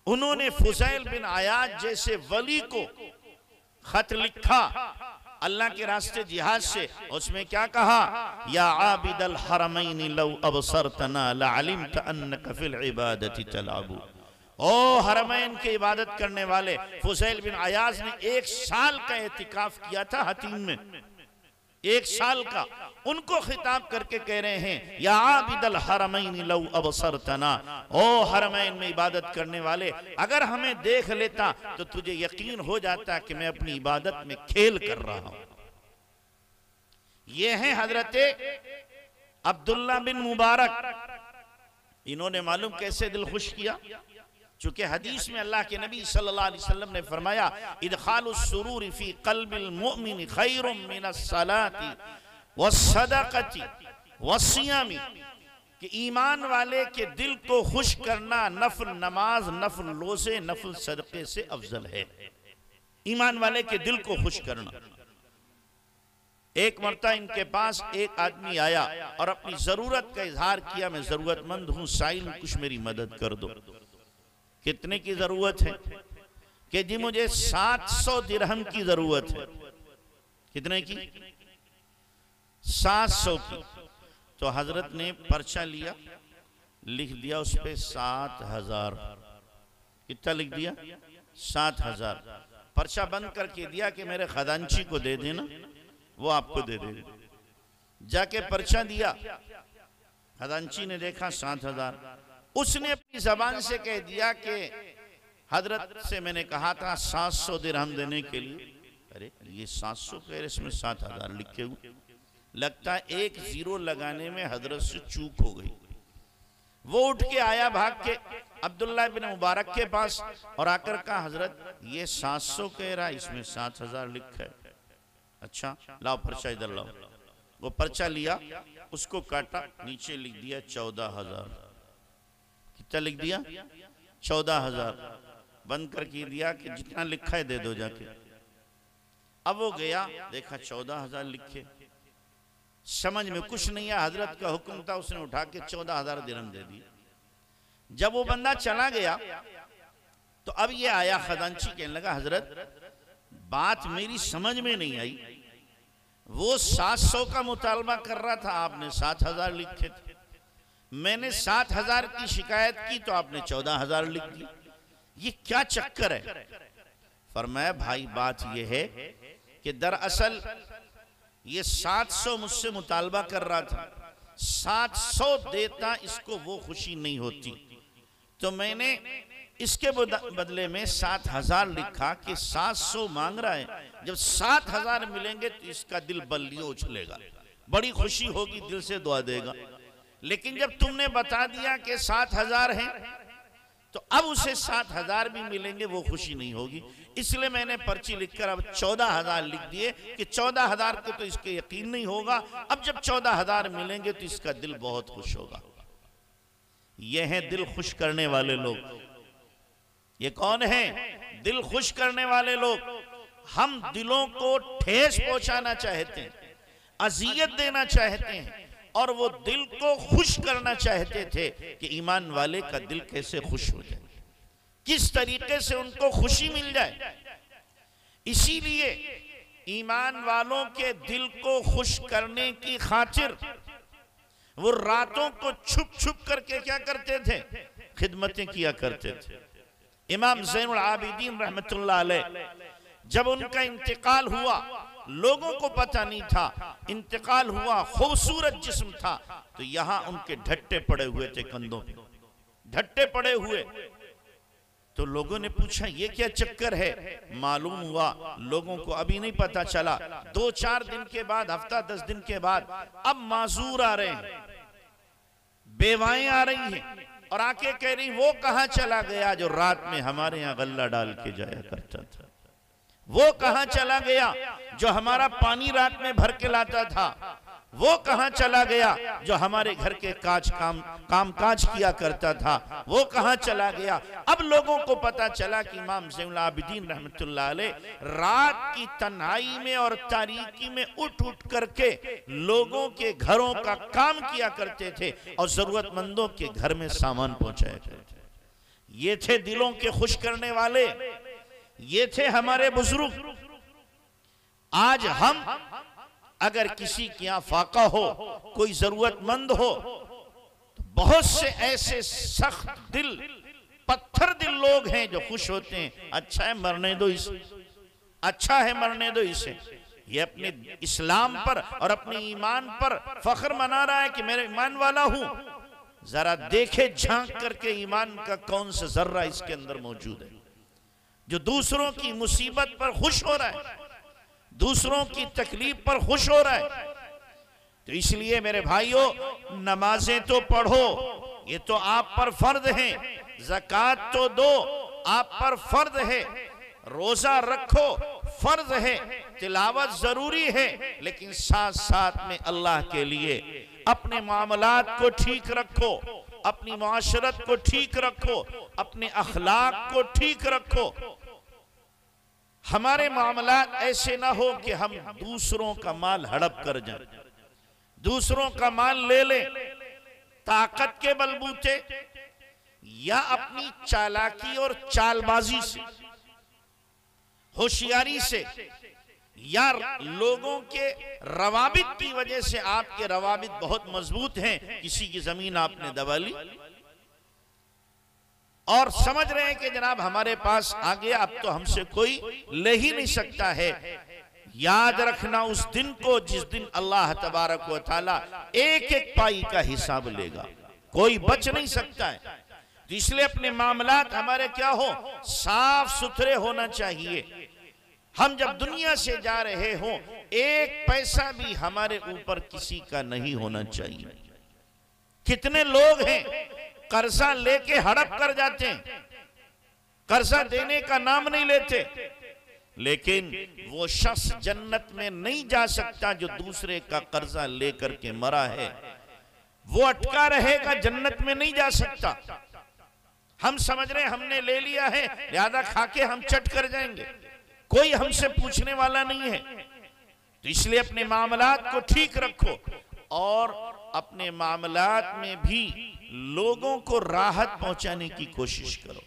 उन्होंने फुज़ैल बिन आयाज जैसे वली को खत लिखा अल्लाह के रास्ते जिहाद से, उसमें क्या कहा, या आबिदल हरमैन लौ अबसरतना लअलिमत अन्नका फिल इबादति तलअबू। ओ हरमैन की इबादत करने वाले, फुज़ैल बिन आयाज ने 1 साल का एतिकाफ किया था हतीम में, 1 साल का। उनको खिताब करके कह रहे हैं, या आबिदल हरमैन लौ अबसरतना, ओ हरमैन में इबादत करने वाले, अगर हमें देख लेता तो तुझे यकीन हो जाता कि मैं अपनी इबादत में खेल कर रहा हूं। ये हैं हजरत अब्दुल्ला बिन मुबारक। इन्होंने मालूम कैसे दिल खुश किया, चूंकि हदीस में अल्लाह के नबी सल्लल्लाहु अलैहि वसल्लम ने फरमाया, इदखालुस सुरूर फी क़ल्बिल मुमिन खैरुम मिनस सलाती वस्सदक़ती वस्सियामी, कि ईमान वाले के दिल को खुश करना नफल नमाज, नफल रोजे, नफल सदक़े से अफजल है। ईमान वाले के दिल को खुश करना। एक मरतबा इनके पास एक आदमी आया और अपनी जरूरत का इजहार किया, मैं जरूरतमंद हूं, साइल कुछ मेरी मदद कर दो। कितने की जरूरत है? कि जी मुझे 700 दिरहम की जरूरत है। कितने की? 700 की। तो हजरत ने पर्चा लिया, लिख दिया उस पे 7000। कितना लिख दिया? 7000। पर्चा बंद करके दिया कि मेरे खजांची को दे देना, वो आपको दे दे। जाके पर्चा दिया, खजांची ने देखा 7000। उसने अपनी जबान से कह दिया कि हजरत से मैंने कहा था 700 दिरहम देने के लिए। अरे ये 700 कह रहे, इसमें 7000 लिखे हुए। लगता है 1 जीरो लगाने में हजरत से चूक हो गई। वो उठ के आया भाग के अब्दुल्ला बिन मुबारक के पास और आकर कहा, हजरत ये 700 कह रहा, इसमें 7000 लिखा है। अच्छा लाओ पर्चा इधर लाओ। वो पर्चा लिया, उसको काटा, नीचे लिख दिया 14000। कितना लिख दिया? 14000। बंद करके दिया कि जितना लिखा है दे दो जाके। अब वो गया, देखा 14000 लिखे, समझ में कुछ नहीं आया। हजरत का हुक्म था, उसने उठा के 14000 दिरहम दे दिए। जब वो बंदा चला गया तो अब ये आया खजांची, कहने लगा, हजरत बात मेरी समझ में नहीं आई। वो 700 का मुतालबा कर रहा था, आपने 7000 लिखे थे। मैंने 7000 की शिकायत की तो आपने 14000 लिख दी। ये क्या चक्कर है? फरमाया, भाई बात ये है कि दरअसल ये 700 मुझसे मुतालबा कर रहा था, 700 देता इसको वो खुशी नहीं होती, तो मैंने इसके बदले में 7000 लिखा कि 700 मांग रहा है, जब 7000 मिलेंगे तो इसका दिल बल्लियों उछलेगा, बड़ी खुशी होगी, दिल से दुआ देगा। लेकिन जब तुमने बता दिया कि 7000 है तो अब उसे 7000 भी मिलेंगे, वो खुशी नहीं होगी। इसलिए मैंने पर्ची लिखकर अब 14000 लिख दिए कि 14000 को तो इसके यकीन नहीं होगा, अब जब 14000 मिलेंगे तो इसका दिल बहुत खुश होगा। ये हैं दिल खुश करने वाले लोग। ये कौन है? दिल खुश करने वाले लोग। हम दिलों को ठेस पहुंचाना चाहते हैं, अजियत देना चाहते हैं, और वो दिल को खुश करना चाहते थे कि ईमान वाले का दिल कैसे खुश हो जाए, किस तरीके से उनको खुशी मिल जाए। इसीलिए ईमान वालों के दिल को खुश करने की खातिर वो रातों को छुप छुप करके क्या करते थे? खिदमतें किया करते थे। इमाम ज़ैनुल आबिदीन रहमतुल्लाह अलैह, जब उनका इंतकाल हुआ, लोगों को पता नहीं था, इंतकाल हुआ, खूबसूरत जिस्म था, तो यहां उनके ढट्टे पड़े हुए थे, कंधों पे ढट्टे पड़े हुए। तो लोगों ने पूछा ये क्या चक्कर है? मालूम हुआ लोगों को अभी नहीं पता चला, 2-4 दिन के बाद, हफ्ता 10 दिन के बाद अब माजूर आ रहे हैं, बेवाएं आ रही हैं और आके कह रही वो कहां चला गया जो रात में हमारे यहां गल्ला डाल के जाया करता था, वो कहां चला गया जो हमारा पानी रात में भर के लाता था? वो कहां चला गया जो हमारे घर के काम काज किया करता था? वो कहां चला गया? अब लोगों को पता चला कि इमाम ज़ैनुल आबिदीन रहमतुल्लाह अलैह रात की तन्हाई में और तारीकी में उठ करके लोगों के घरों का काम किया करते थे और जरूरतमंदों के घर में सामान पहुंचाया करते थे। ये थे दिलों के खुश करने वाले, ये थे हमारे बुजुर्ग। आज हम अगर किसी के यहां फाका हो, कोई जरूरतमंद हो, तो बहुत से ऐसे सख्त दिल, पत्थर दिल लोग हैं जो खुश होते हैं, अच्छा है मरने दो इसे, अच्छा है मरने दो इसे। ये अपने इस्लाम पर और अपने ईमान पर फख्र मना रहा है कि मेरा ईमान वाला हूं। जरा देखे झांक करके ईमान का कौन सा जर्रा इसके अंदर मौजूद है जो दूसरों की मुसीबत पर खुश हो रहा है, दूसरों की तकलीफ पर खुश हो रहा है। तो इसलिए मेरे भाइयों, नमाजें तो पढ़ो, ये तो आप पर फर्ज है। ज़कात तो दो, आप पर फर्ज है। रोजा रखो, फर्ज है। तिलावत जरूरी है, लेकिन साथ साथ में अल्लाह के लिए अपने मामलात को ठीक रखो, अपनी मुआशरत को ठीक रखो, अपने अखलाक को ठीक रखो। हमारे मामलात ऐसे ना हो कि हम दूसरों का माल हड़प कर जाएं, दूसरों का माल ले लें ताकत के बलबूते या अपनी चालाकी और चालबाजी से, होशियारी से, या लोगों के रवाबित की वजह से। आपके रवाबित बहुत मजबूत हैं, किसी की जमीन आपने दबा ली और समझ रहे हैं कि जनाब हमारे पास आ गया, अब तो हमसे कोई ले ही नहीं सकता है। याद रखना उस दिन को जिस दिन अल्लाह तबारक व तआला एक एक पाई का हिसाब लेगा, कोई बच नहीं सकता है। तो इसलिए अपने मामलात हमारे क्या हो, साफ सुथरे होना चाहिए। हम जब दुनिया से जा रहे हो, एक पैसा भी हमारे ऊपर किसी का नहीं होना चाहिए। कितने लोग हैं कर्जा लेके हड़प कर जाते हैं, कर्जा देने का नाम नहीं लेते, लेकिन वो शख्स जन्नत में नहीं जा सकता जो दूसरे का कर्जा लेकर के मरा है। वो अटका रहेगा, जन्नत में नहीं जा सकता। हम समझ रहे हमने ले लिया है, लिहाजा खाके हम चट कर जाएंगे, कोई हमसे पूछने वाला नहीं है। तो इसलिए अपने मामलात को ठीक रखो और अपने मामलात में भी लोगों को राहत पहुंचाने की कोशिश करो।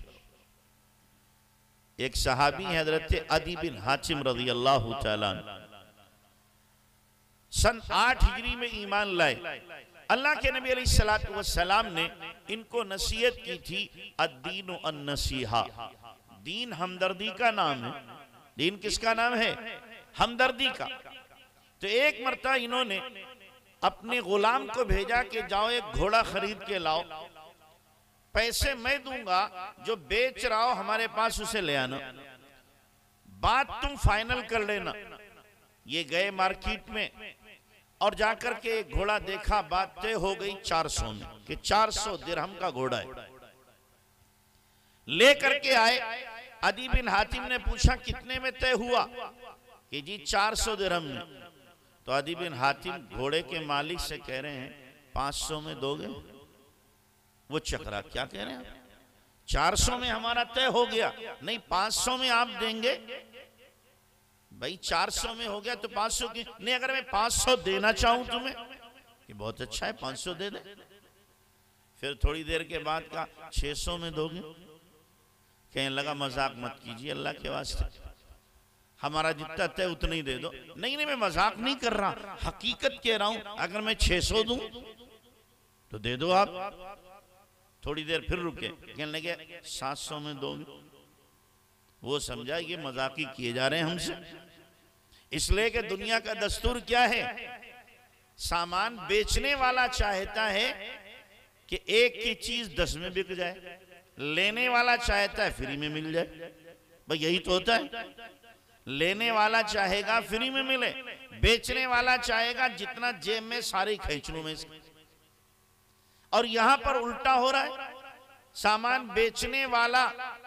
एक सहाबी है हजरत अदी बिन हातिम रज़ी अल्लाह तआला सन 8 हिजरी में ईमान लाए। अल्लाह के नबी अलैहिस्सलातु वस्सलाम ने इनको नसीहत की थी, अद्दीनु अन्नसीहा, दीन हमदर्दी का नाम है। दीन किसका नाम है? हमदर्दी का। तो एक मरतबा इन्होंने अपने गुलाम को भेजा कि जाओ एक घोड़ा खरीद के लाओ, पैसे मैं दूंगा, जो बेच रहा हो हमारे पास उसे ले आना, बात तुम फाइनल कर लेना। ये गए मार्केट में और जाकर के एक घोड़ा देखा, बात तय हो गई 400 में कि 400 दिरहम का घोड़ा है। ले करके आए। अदी बिन हातिम ने पूछा कितने में तय हुआ? कि जी 400 दिरहम में। तो अदी बिन हातिम घोड़े के मालिक से कह रहे हैं 500 में दोगे? वो चकरा, क्या कह रहे हैं? 400 में हमारा तय हो गया, नहीं 500 में आप देंगे? भाई 400 में हो गया तो 500 की नहीं, अगर मैं 500 देना चाहूं तुम्हें, कि बहुत अच्छा है 500 दे दे। फिर थोड़ी देर के बाद का 600 में दोगे? कहने लगा मजाक मत कीजिए अल्लाह के वास्ते, हमारा जितना तय उतना ही दे दो। नहीं नहीं, मैं मजाक नहीं कर रहा, हकीकत कह रहा हूं, अगर मैं 600 दूं तो दे दो आप। थोड़ी देर फिर रुके, कहने लगे 700 में दोगे? वो समझा ये मजाकी किए जा रहे हैं हमसे। इसलिए कि दुनिया का दस्तूर क्या है, सामान बेचने वाला चाहता है कि एक की चीज 10 में बिक जाए, लेने वाला चाहता है फ्री में मिल जाए। भाई यही तो होता है, लेने वाला चाहेगा फ्री में मिले, बेचने वाला चाहेगा जितना जेब में सारी खींच लूं मैं से। और यहां पर उल्टा हो रहा है, सामान बेचने वाला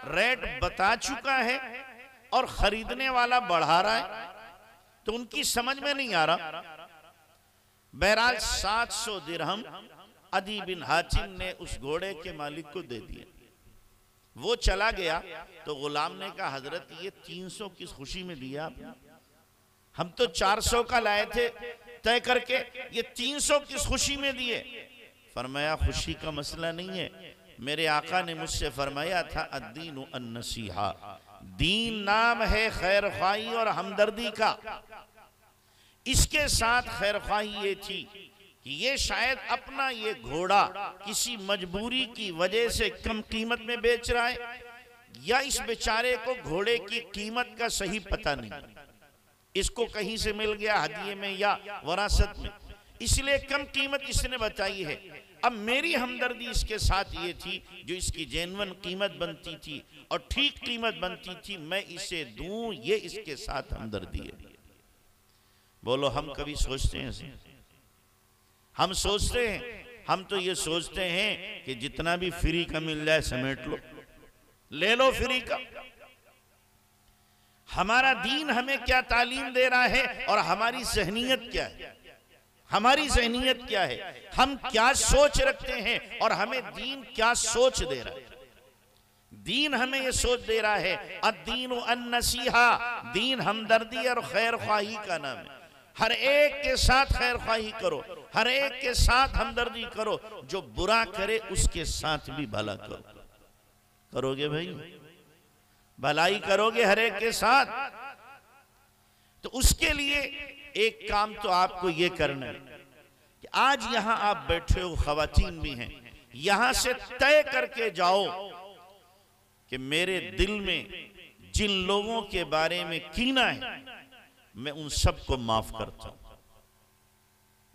रेट बता चुका है और खरीदने वाला बढ़ा रहा है, तो उनकी समझ में नहीं आ रहा। बहरहाल 700 दिरहम अदी बिन हातिम ने उस घोड़े के मालिक को दे दिए। वो चला गया तो गुलाम ने कहा, हजरत ये 300 किस खुशी में दिया आपने? हम तो 400 का लाए थे तय करके, ये 300 किस खुशी में दिए? फरमाया खुशी का मसला नहीं है, मेरे आका ने मुझसे फरमाया था अद्दीनु अन्नसीहा, दीन नाम है खैर ख्वाही और हमदर्दी का। इसके साथ खैर ख्वाही ये थी कि ये शायद अपना ये घोड़ा किसी मजबूरी की वजह से कम कीमत में बेच रहा है, या इस बेचारे को घोड़े की कीमत का सही पता नहीं, इसको कहीं से मिल गया हदिये में या वरासत में, इसलिए कम कीमत इसने बताई है। अब मेरी हमदर्दी इसके साथ ये थी, जो इसकी जेन्युइन कीमत बनती थी और ठीक कीमत बनती थी मैं इसे दूं, ये इसके साथ हमदर्दी है। बोलो हम कभी सोचते हैं? हम सोचते हैं? हम तो ये सोचते हैं कि जितना भी फ्री का मिल जाए समेट लो, ले लो फ्री का। हमारा दीन हमें क्या तालीम दे रहा है और हमारी ज़हनियत क्या है? हमारी ज़हनियत क्या है? हम क्या सोच रखते हैं और हमें दीन क्या सोच दे रहा है? दीन हमें ये सोच दे रहा है अद्दीनु अन्नसीहा, दीन हमदर्दी और खैर ख्वाही का नाम है। हर एक के साथ खैर ख्वाही करो, हर एक के साथ हमदर्दी करो, जो बुरा करे उसके साथ भी भला करो। करोगे भाई? भलाई करोगे हर एक के साथ? तो उसके लिए एक काम तो आपको ये करना है कि आज यहां आप बैठे हो, खवातीन भी हैं, यहां से तय करके जाओ कि मेरे दिल में जिन लोगों के बारे में कीना है मैं उन सबको माफ करता हूं।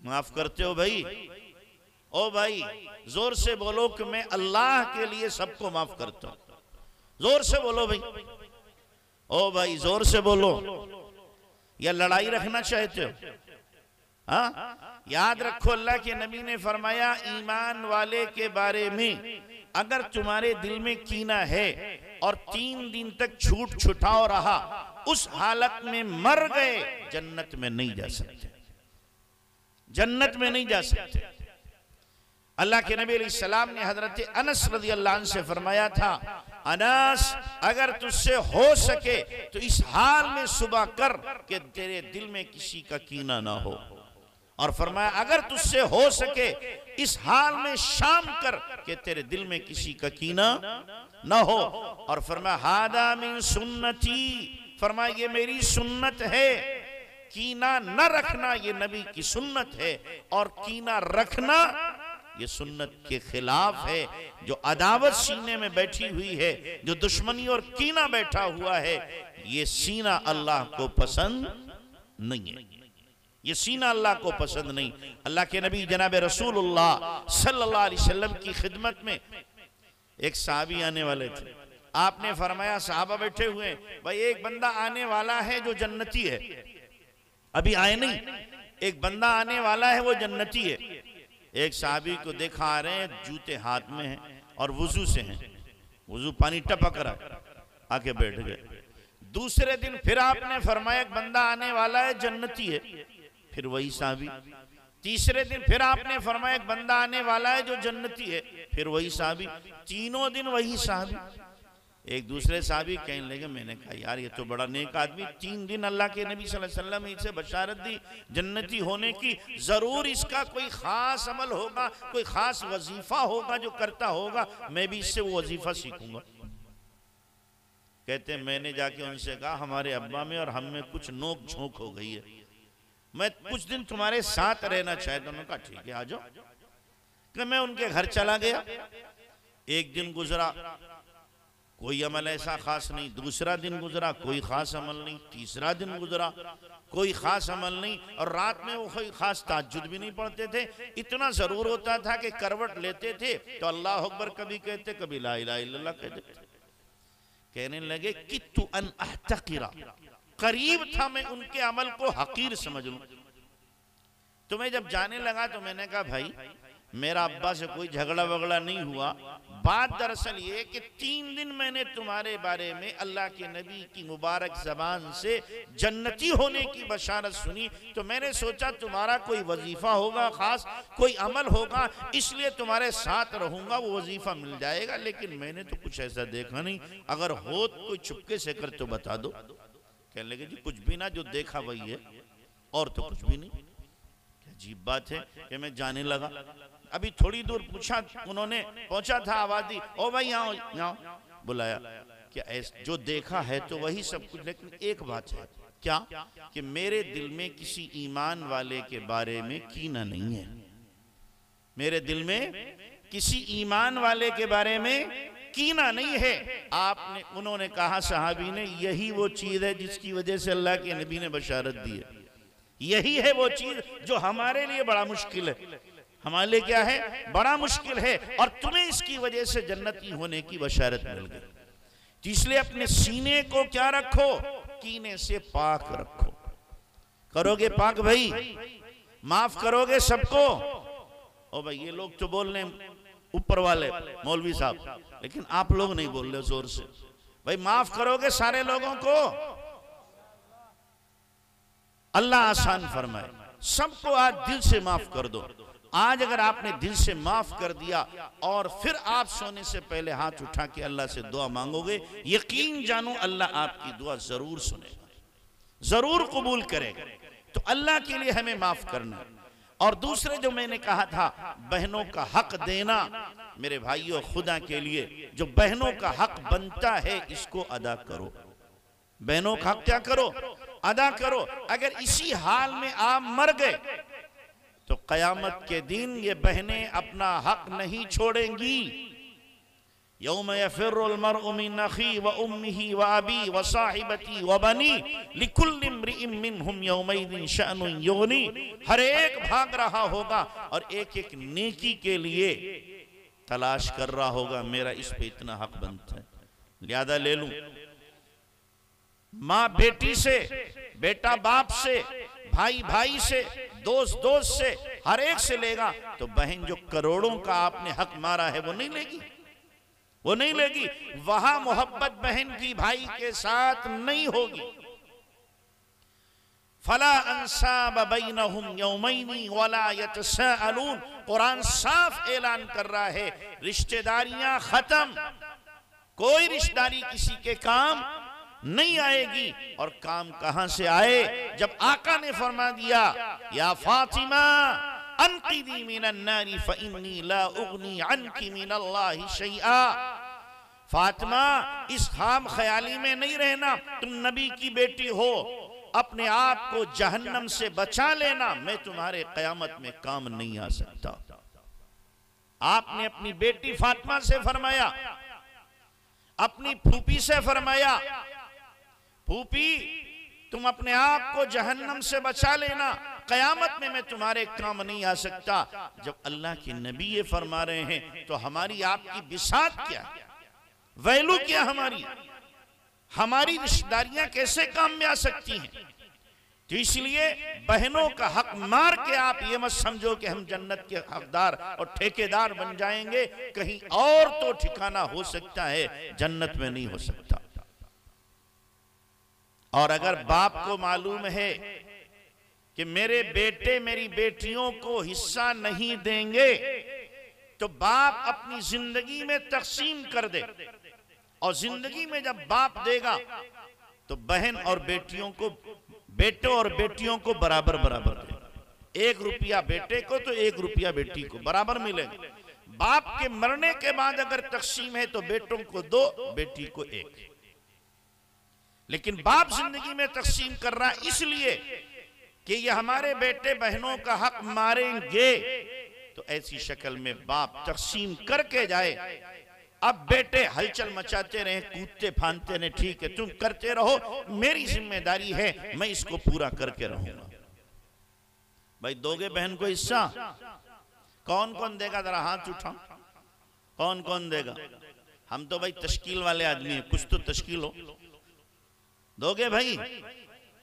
माफ करते हो भाई? ओ भाई जोर से बोलो कि मैं अल्लाह के लिए सबको माफ करता हूं। जोर से बोलो भाई। ओ भाई जोर से बोलो। या लड़ाई रखना चाहते हो? हाँ, याद रखो अल्लाह के नबी ने फरमाया ईमान वाले के बारे में अगर तुम्हारे दिल में कीना है और 3 दिन तक छूट छुटाओ रहा, उस हालत में मर गए, जन्नत में नहीं जा सकते, जन्नत में नहीं जा सकते। अल्लाह के नबी अलैहिस्सलाम ने हजरत अनस रज़ी अल्लाह अन्हु से फरमाया था, अनस अगर तुझसे हो सके तो इस हाल में सुबह कर कि तेरे दिल में किसी का कीना ना हो, और फरमाया अगर तुझसे हो सके इस हाल में शाम कर कि तेरे दिल में किसी का कीना ना हो, और फरमाया हादा मिन सुन्नती, फरमाया ये मेरी सुन्नत है। कीना न रखना ये नबी की सुन्नत है, और कीना रखना ये सुन्नत के खिलाफ है। जो अदावत सीने में बैठी हुई है, जो दुश्मनी और कीना बैठा हुआ है, ये सीना अल्लाह को पसंद नहीं है, ये सीना अल्लाह को पसंद नहीं। अल्लाह के नबी जनाब रसूलुल्लाह सल्लल्लाहु अलैहि वसल्लम की खिदमत में एक सहाबी आने वाले थे। आपने फरमाया, सहाबा बैठे हुए, भाई एक बंदा आने वाला है जो जन्नती है, अभी आए नहीं, एक बंदा आने वाला है वो जन्नती है। एक सहाबी को देखा आ रहे हैं, जूते हाथ में हैं और वुजू से हैं, वुजू पानी टपक रहा, आके बैठ गए। दूसरे दिन फिर आपने फरमाया एक बंदा आने वाला है जन्नती है, फिर वही सहाबी। तीसरे दिन फिर आपने फरमाया एक बंदा आने वाला है जो जन्नती है, फिर वही सहाबी। तीनों दिन वही सहाबी। एक दूसरे सहाबी कहने लगे, मैंने कहा यार ये तो बड़ा नेक आदमी, 3 दिन अल्लाह के नबी सल्लल्लाहु अलैहि वसल्लम ने इसे बशारत दी जन्नती होने की, जरूर इसका कोई खास अमल होगा, कोई खास वजीफा होगा जो करता होगा, मैं भी इससे वो वजीफा सीखूंगा। कहते मैंने जाके उनसे कहा हमारे अब्बा में और हम में कुछ नोक झोंक हो गई है, मैं कुछ दिन तुम्हारे साथ रहना चाहता हूं। उन्होंने कहा ठीक है आ जाओ। कि मैं उनके घर चला गया, एक दिन गुजरा कोई अमल ऐसा खास नहीं, दूसरा दिन गुजरा कोई खास अमल नहीं, तीसरा दिन गुजरा कोई खास अमल नहीं, और रात में वो कोई खास ताज्जुद भी नहीं पढ़ते थे। इतना जरूर होता था कि करवट लेते थे तो अल्लाह अकबर कभी कहते, कभी ला इलाहा इल्लल्लाह कहते। कहने लगे कि तू अन अहतकिरा, करीब था मैं उनके अमल को हकीर समझ लूं। तो मैं जब जाने लगा तो मैंने कहा भाई मेरा अब्बा से कोई झगड़ा वगड़ा नहीं हुआ। बात दरअसल ये कि 3 दिन मैंने तुम्हारे बारे में अल्लाह के नबी की मुबारक ज़बान से जन्नती होने की बशारत सुनी, तो मैंने सोचा तुम्हारा कोई वजीफा होगा, खास कोई अमल होगा, इसलिए तुम्हारे साथ रहूंगा, वो वजीफा मिल जाएगा। लेकिन मैंने तो कुछ ऐसा देखा नहीं, अगर हो तो कोई चुपके से कर तो बता दो। कहने लगे जी कुछ भी ना, जो देखा वही है, और तो कुछ भी नहीं। अजीब बात है कि मैं जाने लगा। अभी थोड़ी दूर पूछा, उन्होंने पहुंचा था, आवाज दी, ओ भाई यहाँ यहाँ, बुलाया। क्या ऐसा जो देखा है तो वही सब कुछ, लेकिन एक बात है, क्या कि मेरे दिल में किसी ईमान वाले के बारे में कीना नहीं है। मेरे दिल में किसी ईमान वाले के बारे में कीना नहीं है। आपने, उन्होंने कहा सहाबी ने, यही वो चीज है जिसकी वजह से अल्लाह के नबी ने बशारत दी है। यही है वो चीज जो हमारे लिए बड़ा मुश्किल है। हमारे लिए क्या है? बड़ा मुश्किल है, और तुम्हें इसकी वजह से जन्नती होने की बशारत मिल गई। तो इसलिए अपने सीने को क्या रखो? कीने से पाक रखो। करोगे पाक भाई, माफ करोगे सबको। ओ भाई ये लोग तो बोल रहे ऊपर वाले मौलवी साहब, लेकिन आप लोग नहीं बोल रहे जोर से। भाई माफ करोगे सारे लोगों को? अल्लाह आसान फरमाए। सबको आज दिल से माफ कर दो। आज अगर आपने दिल से माफ कर दिया और फिर आप सोने से पहले हाथ उठा के अल्लाह से दुआ मांगोगे, यकीन जानो अल्लाह आपकी दुआ जरूर सुनेगा, जरूर कबूल करेगा। तो अल्लाह के लिए हमें माफ करना। और दूसरे जो मैंने कहा था, बहनों का हक देना, मेरे भाइयों खुदा के लिए जो बहनों का हक बनता है इसको अदा करो। बहनों का हक क्या करो? अदा करो। अगर इसी हाल में आप मर गए तो कयामत के दिन ये बहनें अपना हक नहीं छोड़ेंगी। यौम यफिर्रुल मर्उ मिन अखी व उम्मिही व अबी व साहिबती व बनी लिकुल्लि इम्रिइन मिनहुम यौमइदिन शअनुन युगनी। हर एक भाग रहा होगा और एक एक नेकी के लिए तलाश कर रहा होगा, मेरा इस पे इतना हक बनता है, लिहाजा ले लूं। माँ बेटी से, बेटा बाप से, भाई भाई से, दोस्त दोस्त से, हर एक से लेगा। तो बहन जो करोड़ों का आपने हक मारा है वो नहीं लेगी, वो नहीं लेगी। वहां मोहब्बत बहन की भाई के साथ नहीं होगी। फला अंसाब बैनहुम यौमैनी वला यतसाअलून। कुरान साफ ऐलान कर रहा है, रिश्तेदारियां खत्म, कोई रिश्तेदारी किसी के काम नहीं आएगी। और काम कहां से आए? जब आका ने फरमा दिया, या फातिमा अनक़िदी मिनन नारी फ़इन्नी ला उग़नी अन्की मिनल्लाहि शैआ। फातिमा इस खाम ख्याली में नहीं रहना, तुम नबी की बेटी हो, अपने आप को जहन्नम से बचा लेना, मैं तुम्हारे कयामत में काम नहीं आ सकता। आपने अपनी बेटी फातिमा से फरमाया, अपनी फूफी से फरमाया, फूफी तुम अपने आप को जहन्नम से बचा लेना, कयामत में मैं तुम्हारे काम नहीं आ सकता। जब अल्लाह के नबी ये फरमा रहे हैं तो हमारी आपकी बिसात क्या है, वैल्यू क्या हमारी, हमारी रिश्तेदारियां कैसे काम में आ सकती हैं? तो इसलिए बहनों का हक मार के आप ये मत समझो कि हम जन्नत के हकदार और ठेकेदार बन जाएंगे। कहीं और तो ठिकाना हो सकता है, जन्नत में नहीं हो सकता। और अगर बाप को मालूम है कि मेरे बेटे मेरी बेटियों को हिस्सा नहीं देंगे, तो बाप अपनी जिंदगी में तकसीम कर दे। और जिंदगी में जब बाप देगा तो बहन और बेटियों को, बेटों और बेटियों को बराबर बराबर दे। 1 रुपया बेटे को तो 1 रुपया बेटी को बराबर मिलेगा। बाप के मरने के बाद अगर तकसीम है तो बेटों को 2, बेटी को 1। लेकिन बाप जिंदगी में तकसीम कर रहा है इसलिए कि ये हमारे बेटे बहनों का हक मारेंगे। तो ऐसी शक्ल में बाप तकसीम करके जाए। अब बेटे हलचल मचाते रहे, कूदते फांदते रहे, ठीक है तुम करते रहो, मेरी जिम्मेदारी है, मैं इसको पूरा करके रहूंगा। भाई दोगे बहन को हिस्सा? कौन कौन देगा? जरा हाथ उठाओ, कौन कौन देगा? हम तो भाई तश्कील वाले आदमी हैं, कुछ तो तश्कील हो। दोगे भाई?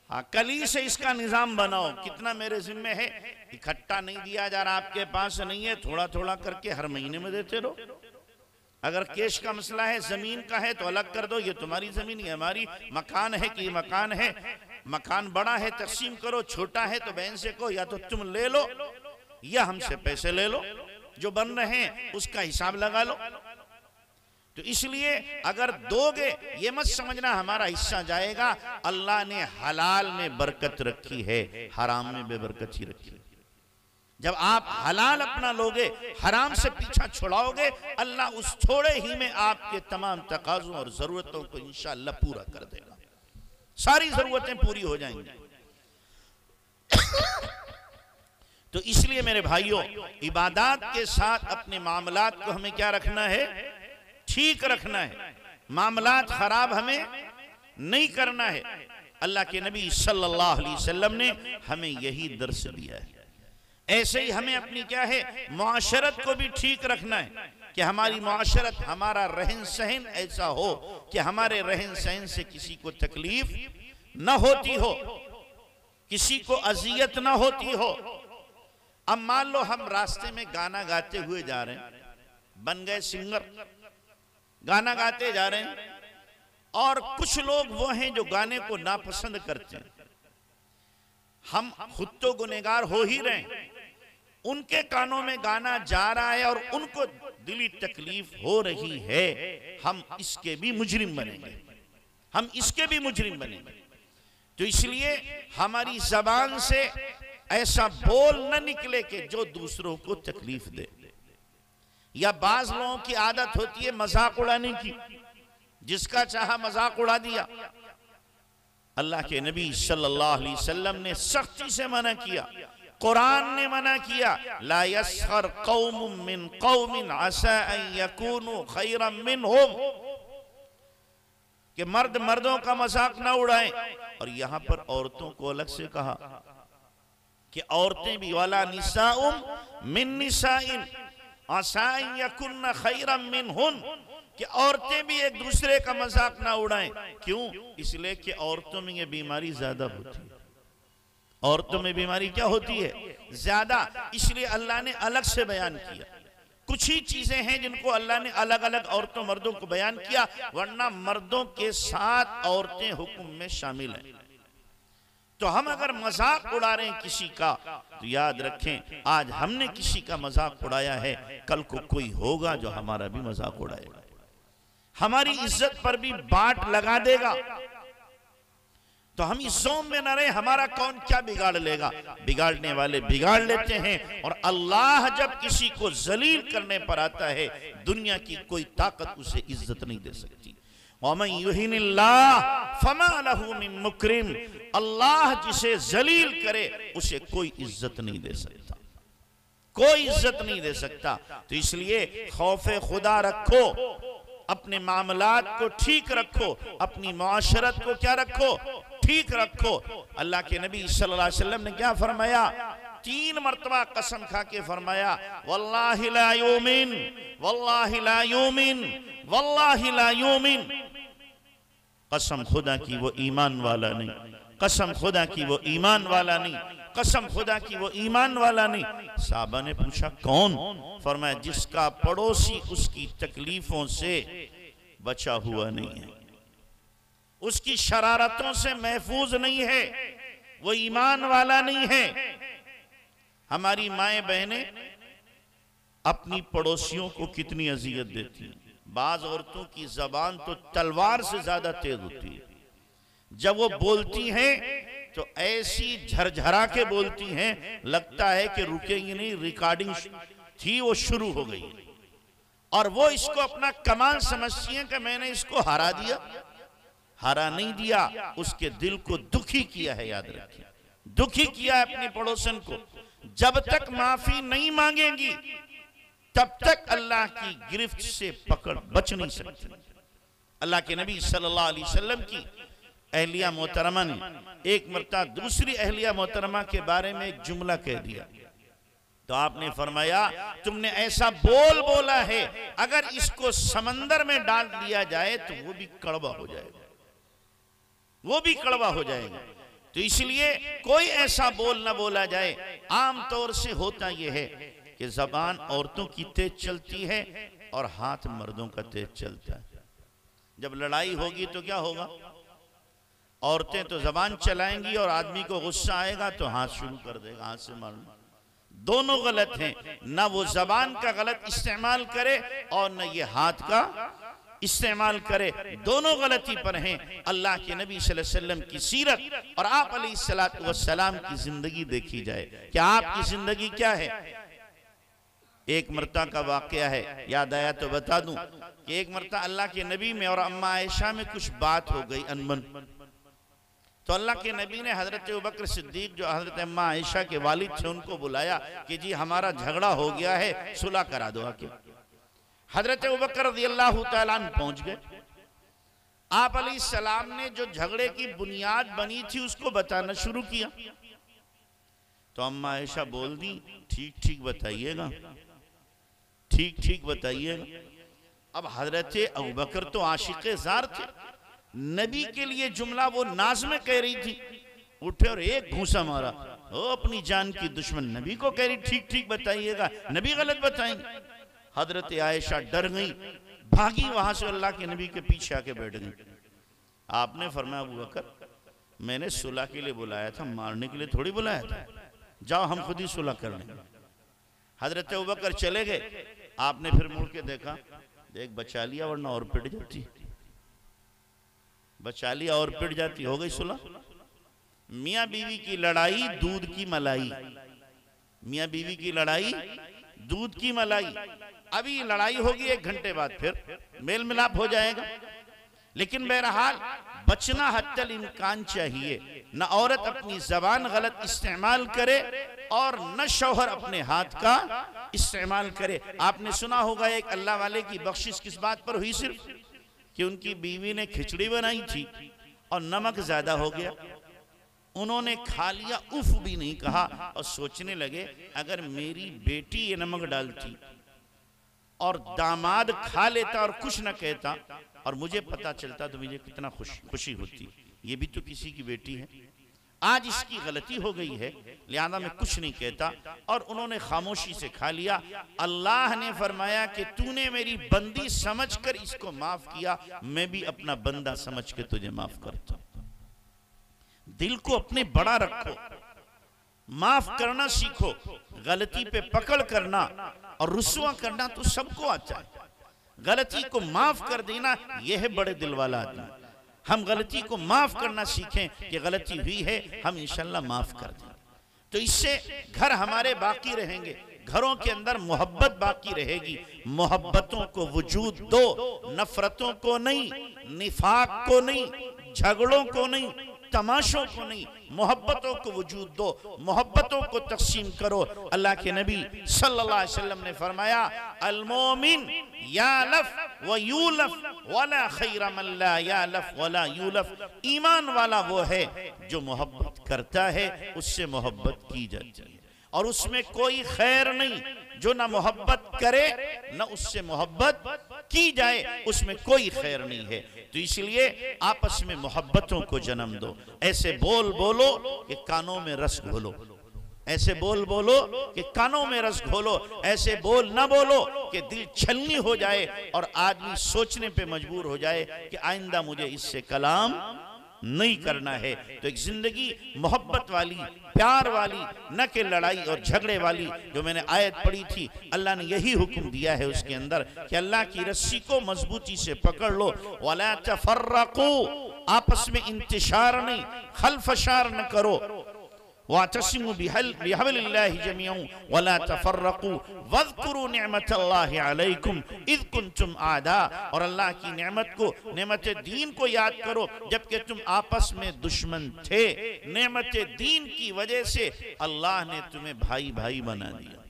हाँ, कल ही से इसका निजाम बनाओ, कितना मेरे जिम्मे है, इकट्ठा नहीं दिया जा रहा, आपके पास नहीं है, थोड़ा थोड़ा करके हर महीने में देते रहो। अगर कैश का मसला है, जमीन का है तो अलग कर दो, ये तुम्हारी जमीन है हमारी, मकान है कि मकान है, मकान बड़ा है तकसीम करो, छोटा है तो बहन से कहो या तो तुम ले लो या हमसे पैसे ले लो, जो बन रहे हैं उसका हिसाब लगा लो। तो इसलिए अगर दोगे, ये मत समझना हमारा हिस्सा जाएगा। अल्लाह ने हलाल में बरकत रखी है, हराम में बेबरकती रखी है। जब आप हलाल अपना लोगे, हराम से पीछा छुड़ाओगे, अल्लाह उस थोड़े ही में आपके तमाम तकाज़ों और जरूरतों को इंशाअल्लाह पूरा कर देगा, सारी जरूरतें पूरी हो जाएंगी। तो इसलिए मेरे भाइयों, इबादत के साथ अपने मामलात को हमें क्या रखना है, ठीक रखना है। मामलात खराब हमें नहीं करना है। अल्लाह के नबी सल्लल्लाहु अलैहि वसल्लम ने हमें यही दर्स दिया है। ऐसे ही हमें अपनी क्या है, मुआशरत को भी ठीक रखना है कि हमारी मुआशरत, हमारा रहन सहन ऐसा हो कि हमारे रहन सहन से किसी को तकलीफ न होती हो, किसी को अजियत न होती हो। अब मान लो हम रास्ते में गाना गाते हुए जा रहे हैं, बन गए सिंगर, गाना गाते जा रहे हैं, और कुछ लोग वो हैं जो गाने को नापसंद करते हैं। हम खुद तो गुनहगार हो ही रहे हैं, उनके कानों में गाना जा रहा है और उनको दिली तकलीफ हो रही है, हम इसके भी मुजरिम बनेंगे, हम इसके भी मुजरिम बनेंगे। तो इसलिए हमारी जबान से ऐसा बोल न निकले कि जो दूसरों को तकलीफ दे। या बाज लोगों की आदत होती है मजाक उड़ाने की, जिसका चाहा मजाक उड़ा दिया। अल्लाह के नबी सल्लल्लाहु अलैहि वसल्लम ने सख्ती से मना किया, कुरान ने मना किया, ला यस्खर कौमुम मिन कौमिन असा अन यकूनु खैरम मिनहुम, कि मर्द मर्दों का मजाक ना उड़ाएं। और यहां पर औरतों को अलग से कहा कि औरतें भी, वाला निसाउम मिन निसाइन असा अन यकुन्न खैरम मिनहुन, कि औरतें भी एक दूसरे का मजाक ना उड़ाएं। क्यों? इसलिए कि औरतों में ये बीमारी ज्यादा होती है। औरतों में बीमारी क्या होती है? ज्यादा। इसलिए अल्लाह ने अलग से बयान किया। कुछ ही चीजें हैं जिनको अल्लाह ने अलग अलग औरतों मर्दों को बयान किया, वरना मर्दों के साथ औरतें हुक्म में शामिल हैं। तो हम अगर मजाक उड़ा रहे हैं किसी का, तो याद रखें आज हमने किसी का मजाक उड़ाया है, कल को कोई होगा जो हमारा भी मजाक उड़ाएगा, हमारी इज्जत पर भी बाट लगा देगा। तो हम इस जोम में न रहे, हमारा कौन क्या बिगाड़ लेगा। बिगाड़ने वाले बिगाड़ लेते हैं, और अल्लाह जब किसी को जलील करने पर आता है, दुनिया की कोई ताकत उसे इज्जत नहीं दे सकती। वमन युहिनिल्लाह फमा लहू मिन मुकरिम, अल्लाह जिसे जलील करे उसे कोई इज्जत नहीं दे सकता, कोई इज्जत नहीं दे सकता। तो इसलिए खौफे खुदा रखो, अपने मामलात को ठीक रखो, अपनी मुआशरत को क्या रखो, ठीक रखो। अल्लाह के नबी सल्लल्लाहु अलैहि वसल्लम ने क्या फरमाया? 3 मरतबा कसम खा के फरमाया, वल्लाहि ला युमिन, वल्लाहि ला युमिन, वल्लाहि ला युमिन। कसम खुदा की वो ईमान वाला नहीं, कसम खुदा की वो ईमान वाला नहीं, कसम खुदा की वो ईमान वाला नहीं। साहबा ने पूछा कौन? फरमाया जिसका पड़ोसी उसकी तकलीफों से बचा हुआ नहीं है, उसकी शरारतों से महफूज नहीं है, वो ईमान वाला नहीं है। हमारी माएं बहनें अपनी पड़ोसियों को कितनी अजियत देती हैं। बाज औरतों की जबान तो तलवार से ज्यादा तेज होती है। जब वो बोलती हैं तो ऐसी झरझरा के बोलती हैं, लगता है कि रुकेंगी नहीं, रिकॉर्डिंग थी वो शुरू हो गई। और वो इसको अपना कमाल समझती हैं कि मैंने इसको हरा दिया। हरा नहीं दिया, उसके दिल को दुखी किया है। याद रखिए, दुखी किया है अपने पड़ोसन को। जब तक माफी नहीं मांगेंगी तब तक अल्लाह की गिरफ्त से पकड़ बच नहीं सकती। अल्लाह के नबी सल्लल्लाहु अलैहि वसल्लम की अहलिया मोहतरमा ने एक मरतबा दूसरी अहलिया मोहतरमा के बारे में एक जुमला कह दिया, तो आपने फरमाया तुमने ऐसा बोल बोला है, अगर इसको समंदर में डाल दिया जाए तो वो भी कड़वा हो जाएगा, वो भी कड़वा हो जाएगा। तो इसलिए कोई ऐसा बोल ना बोला जाए। आम तौर से होता यह है कि जबान औरतों की तेज चलती है और हाथ मर्दों का तेज चलता है। जब लड़ाई होगी तो क्या होगा? औरतें तो जबान चलाएंगी और आदमी को गुस्सा आएगा तो हाथ शुरू कर देगा, हाथ से मारना। दोनों गलत हैं, ना वो जबान का गलत इस्तेमाल करे और न ये हाथ का इस्तेमाल करे, दोनों गलती पर हैं। अल्लाह के नबी सल्लल्लाहु अलैहि वसल्लम की सीरत और आप अलैहिस्सलातु वस्सलाम की जिंदगी देखी जाए। क्या आपकी जिंदगी क्या है? एक मरतबा का वाकया है, याद आया तो बता दूं कि एक मरतबा अल्लाह के नबी में और अम्मा आयशा में कुछ बात हो गई अनबन। तो अल्लाह के नबी ने हजरत अबू बकर सिद्दीक जो हजरत अम्मा आयशा के वालिद थे उनको बुलाया कि जी हमारा झगड़ा हो गया है, सुलह करा दो आके। हजरत अबू बकर रज़ियल्लाहु तआला अन्हु पहुंच गए। आप अलैहिस्सलाम ने जो झगड़े की बुनियाद बनी थी उसको बताना शुरू किया। तो अम्मा आयशा बोल दी, ठीक ठीक बताइएगा, ठीक ठीक बताइएगा। अब हजरत अबू बकर तो आशिक़े ज़ार थे, नबी के लिए जुमला वो नाज में कह रही थी, उठे और एक घूंसा मारा। ओ अपनी जान की दुश्मन नबी को कह रही ठीक ठीक बताइएगा, नबी गलत बताएंगे। हजरत आयशा डर गई, भागी वहां से, अल्लाह के नबी के पीछे आके बैठ गई। आपने फरमाया अबू बकर मैंने सुलह के लिए बुलाया था, मारने के लिए थोड़ी बुलाया था, जाओ हम खुद ही सुलह कर लेंगे। हजरत अबू बकर चले गए। आपने फिर मुड़ के देखा, देख बचा लिया वरना और पिट जाती, बचा लिया और पिट जाती, हो गई सुलह। मियां बीवी की लड़ाई दूध की मलाई, मियां बीवी की लड़ाई दूध की मलाई। अभी लड़ाई होगी, 1 घंटे बाद फिर मेल मिलाप हो जाएगा। लेकिन बहरहाल बचना हत्तल इम्कान चाहिए, न औरत अपनी जबान गलत इस्तेमाल करे और न शौहर अपने हाथ का इस्तेमाल करे। आपने सुना होगा एक अल्लाह वाले की बख्शिश किस बात पर हुई, सिर्फ कि उनकी बीवी ने खिचड़ी बनाई थी और नमक ज्यादा हो गया, उन्होंने खा लिया, उफ भी नहीं कहा, और सोचने लगे अगर मेरी बेटी ये नमक डालती और दामाद खा लेता और कुछ न कहता और मुझे पता चलता तो मुझे कितना खुशी होती, ये भी तो किसी की बेटी है। आज इसकी गलती हो गई है, लिहाजा मैं कुछ नहीं कहता, और उन्होंने खामोशी से खा लिया। अल्लाह ने फरमाया कि तूने मेरी बंदी समझकर इसको माफ किया, मैं भी अपना बंदा समझ के तुझे माफ करता। दिल को अपने बड़ा रखो, माफ करना सीखो। गलती पे पकड़ करना और रुसवा करना तो सबको आता है, गलती को माफ कर देना यह है बड़े दिल वाला आदमी। हम गलती को माफ करना सीखें कि गलती हुई है, हम इंशाल्लाह माफ कर दें, तो इससे घर हमारे बाकी रहेंगे, घरों के अंदर मोहब्बत बाकी रहेगी। मोहब्बतों को वजूद दो, नफरतों को नहीं, निफाक को नहीं, झगड़ों को नहीं, तमाशों को नहीं, मोहब्बतों को वजूद दो, मोहब्बतों को तकसीम करो। अल्लाह के नबी सल्लल्लाहु अलैहि वसल्लम ने फरमाया अल मोमिन यालफ व यूलफ वला खैर मन ला यालफ वला यूलफ। ईमान वाला वो है जो मोहब्बत करता है, उससे मोहब्बत की जाती है, और उसमें कोई खैर नहीं जो ना मोहब्बत करे न उससे मोहब्बत की जाए, उसमें कोई खैर नहीं है। तो इसलिए आपस में मोहब्बतों को जन्म दो। ऐसे बोल बोलो कि कानों में रस घोलो, ऐसे बोल बोलो कि कानों में रस घोलो, ऐसे बोल ना बोलो कि दिल छलनी हो जाए और आदमी सोचने पे मजबूर हो जाए कि आइंदा मुझे इससे कलाम नहीं करना है। तो एक जिंदगी मोहब्बत वाली, प्यार वाली, न कि लड़ाई और झगड़े वाली। जो मैंने आयत पढ़ी थी, अल्लाह ने यही हुक्म दिया है उसके अंदर कि अल्लाह की रस्सी को मजबूती से पकड़ लो, वला तफर्रकू, आपस में इंतिशार नहीं, खलफशार न करो, वातसिमु बिहब्लिल्लाहि जमीअन वला तफर्रकू वज़कुरू निअमतल्लाहि अलैकुम इज़ कुंतुम आदा। और अल्लाह की नेमत को, नेमत दीन को याद करो जबकि तुम आपस में दुश्मन थे। नेमत दीन की वजह से अल्लाह ने तुम्हें भाई भाई बना दिया।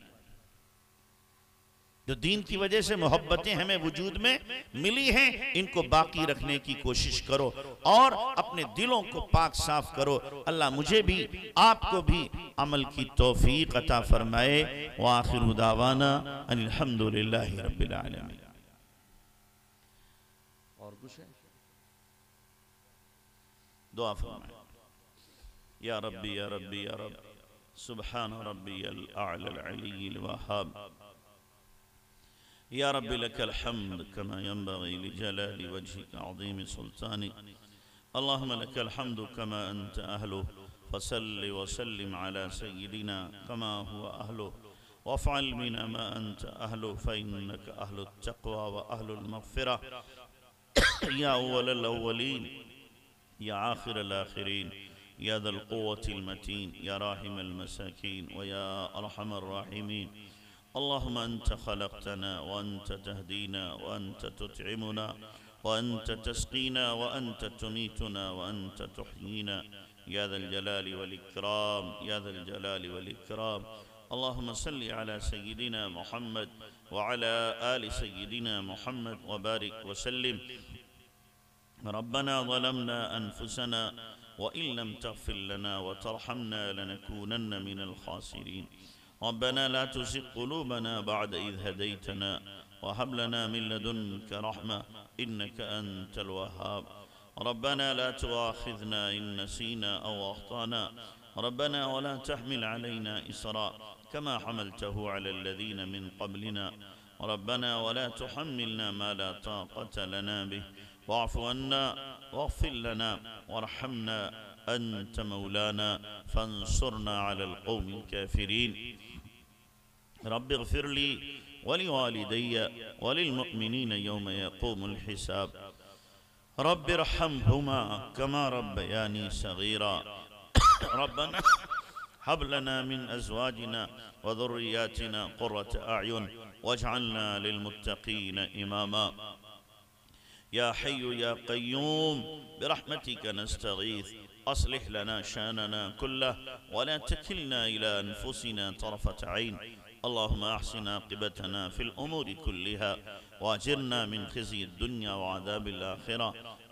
जो दीन की वजह से मोहब्बतें हमें वजूद में मिली हैं, इनको बाकी रखने की कोशिश करो और अपने दिलों को पाक साफ करो। अल्लाह मुझे भी आपको भी अमल की तौफीक अता फरमाए। व आखिरु दावाना अनिल हम्दुलिल्लाहि रब्बिल आलमीन। और कुछ है? दुआ फरमाए। या रब्बी या रब्बी या रब। सुब्हान रब्बियल अअला अलील वहाब। या रब्बी लकल हम्द कमा यंबगी लिजलाली वजहिक अज़ीम सुल्तानिक। अल्लाहुम्मा लकल हम्दु कमा अंत अहलुहु फसल्लि वसल्लिम अला सय्यिदिना कमा हुवा अहलुहु वफ़अल बिना मा अंत अहलुहु फ़इन्नका अहलुत तक़वा व अहलुल मग़फ़िरह। या अव्वलल अव्वलीन या आखिरल आखिरीन या दल क़ुव्वतिल मतीन या राहिमल मसाकीन व या अरहमर राहिमीन। अल्लाहुम्मा अंत खलक़तना व अंत तहदीना व अंत तुतइमुना व अंत तस्क़ीना व अंत तुमीतुना व अंत तुहयीना या दल जलाली वल इकराम या दल जलाली वल इकराम। अल्लाहुम्मा सल्लि अला सय्यिदिना मुहम्मद व अला आलि सय्यिदिना मुहम्मद व बारिक व सल्लिम। रब्बना ज़लमना अनफुसना व इन लम तग़फ़िर लना व तरहमना लनकूनन्न मिनल ख़ासिरीन। रब्बना ला तुज़िग़ क़ुलूबना बअद इज़ हदैतना व हब लना मिन लदुनका रहमा इन्नका अंतल वहाब। रब्बना ला तुआख़िज़ना इन नसीना औ अख़्ताना। रब्बना वला तहमिल अलैना इसरा कमा हमलतहु अलल लज़ीना मिन क़ब्लिना। रब्बना वला तुहम्मिलना मा ला ताक़त लना बिहि वाअफ़ु अन्ना वग़फ़िर लना वरहमना अंत मौलाना फंसुरना अलल क़ौमिल काफ़िरीन। रब्बि इग़फ़िर ली वलिवालिदैया वलिलमुअमिनीन यौम यक़ूमुल हिसाब। रब्बि इरहमहुमा कमा रब्बयानी सग़ीरा। रब्बना हब लना मिन अज़वाजिना व ज़ुर्रिय्यातिना क़ुर्रत अअयुन वजअलना लिलमुत्तक़ीन इमामा। या हय्यु या क़य्यूम बिरहमतिका नस्तगीथ अस्लिह लना शानना कुल्लह वला तकिलना इला अनफुसिना तरफ़त ऐन। अल्लाहुम्मा अहसिन आक़िबतना फ़िल उमूरि कुल्लिहा वाजिरना मिन ख़िज़्यि दुन्या व अज़ाबिल आख़िरह।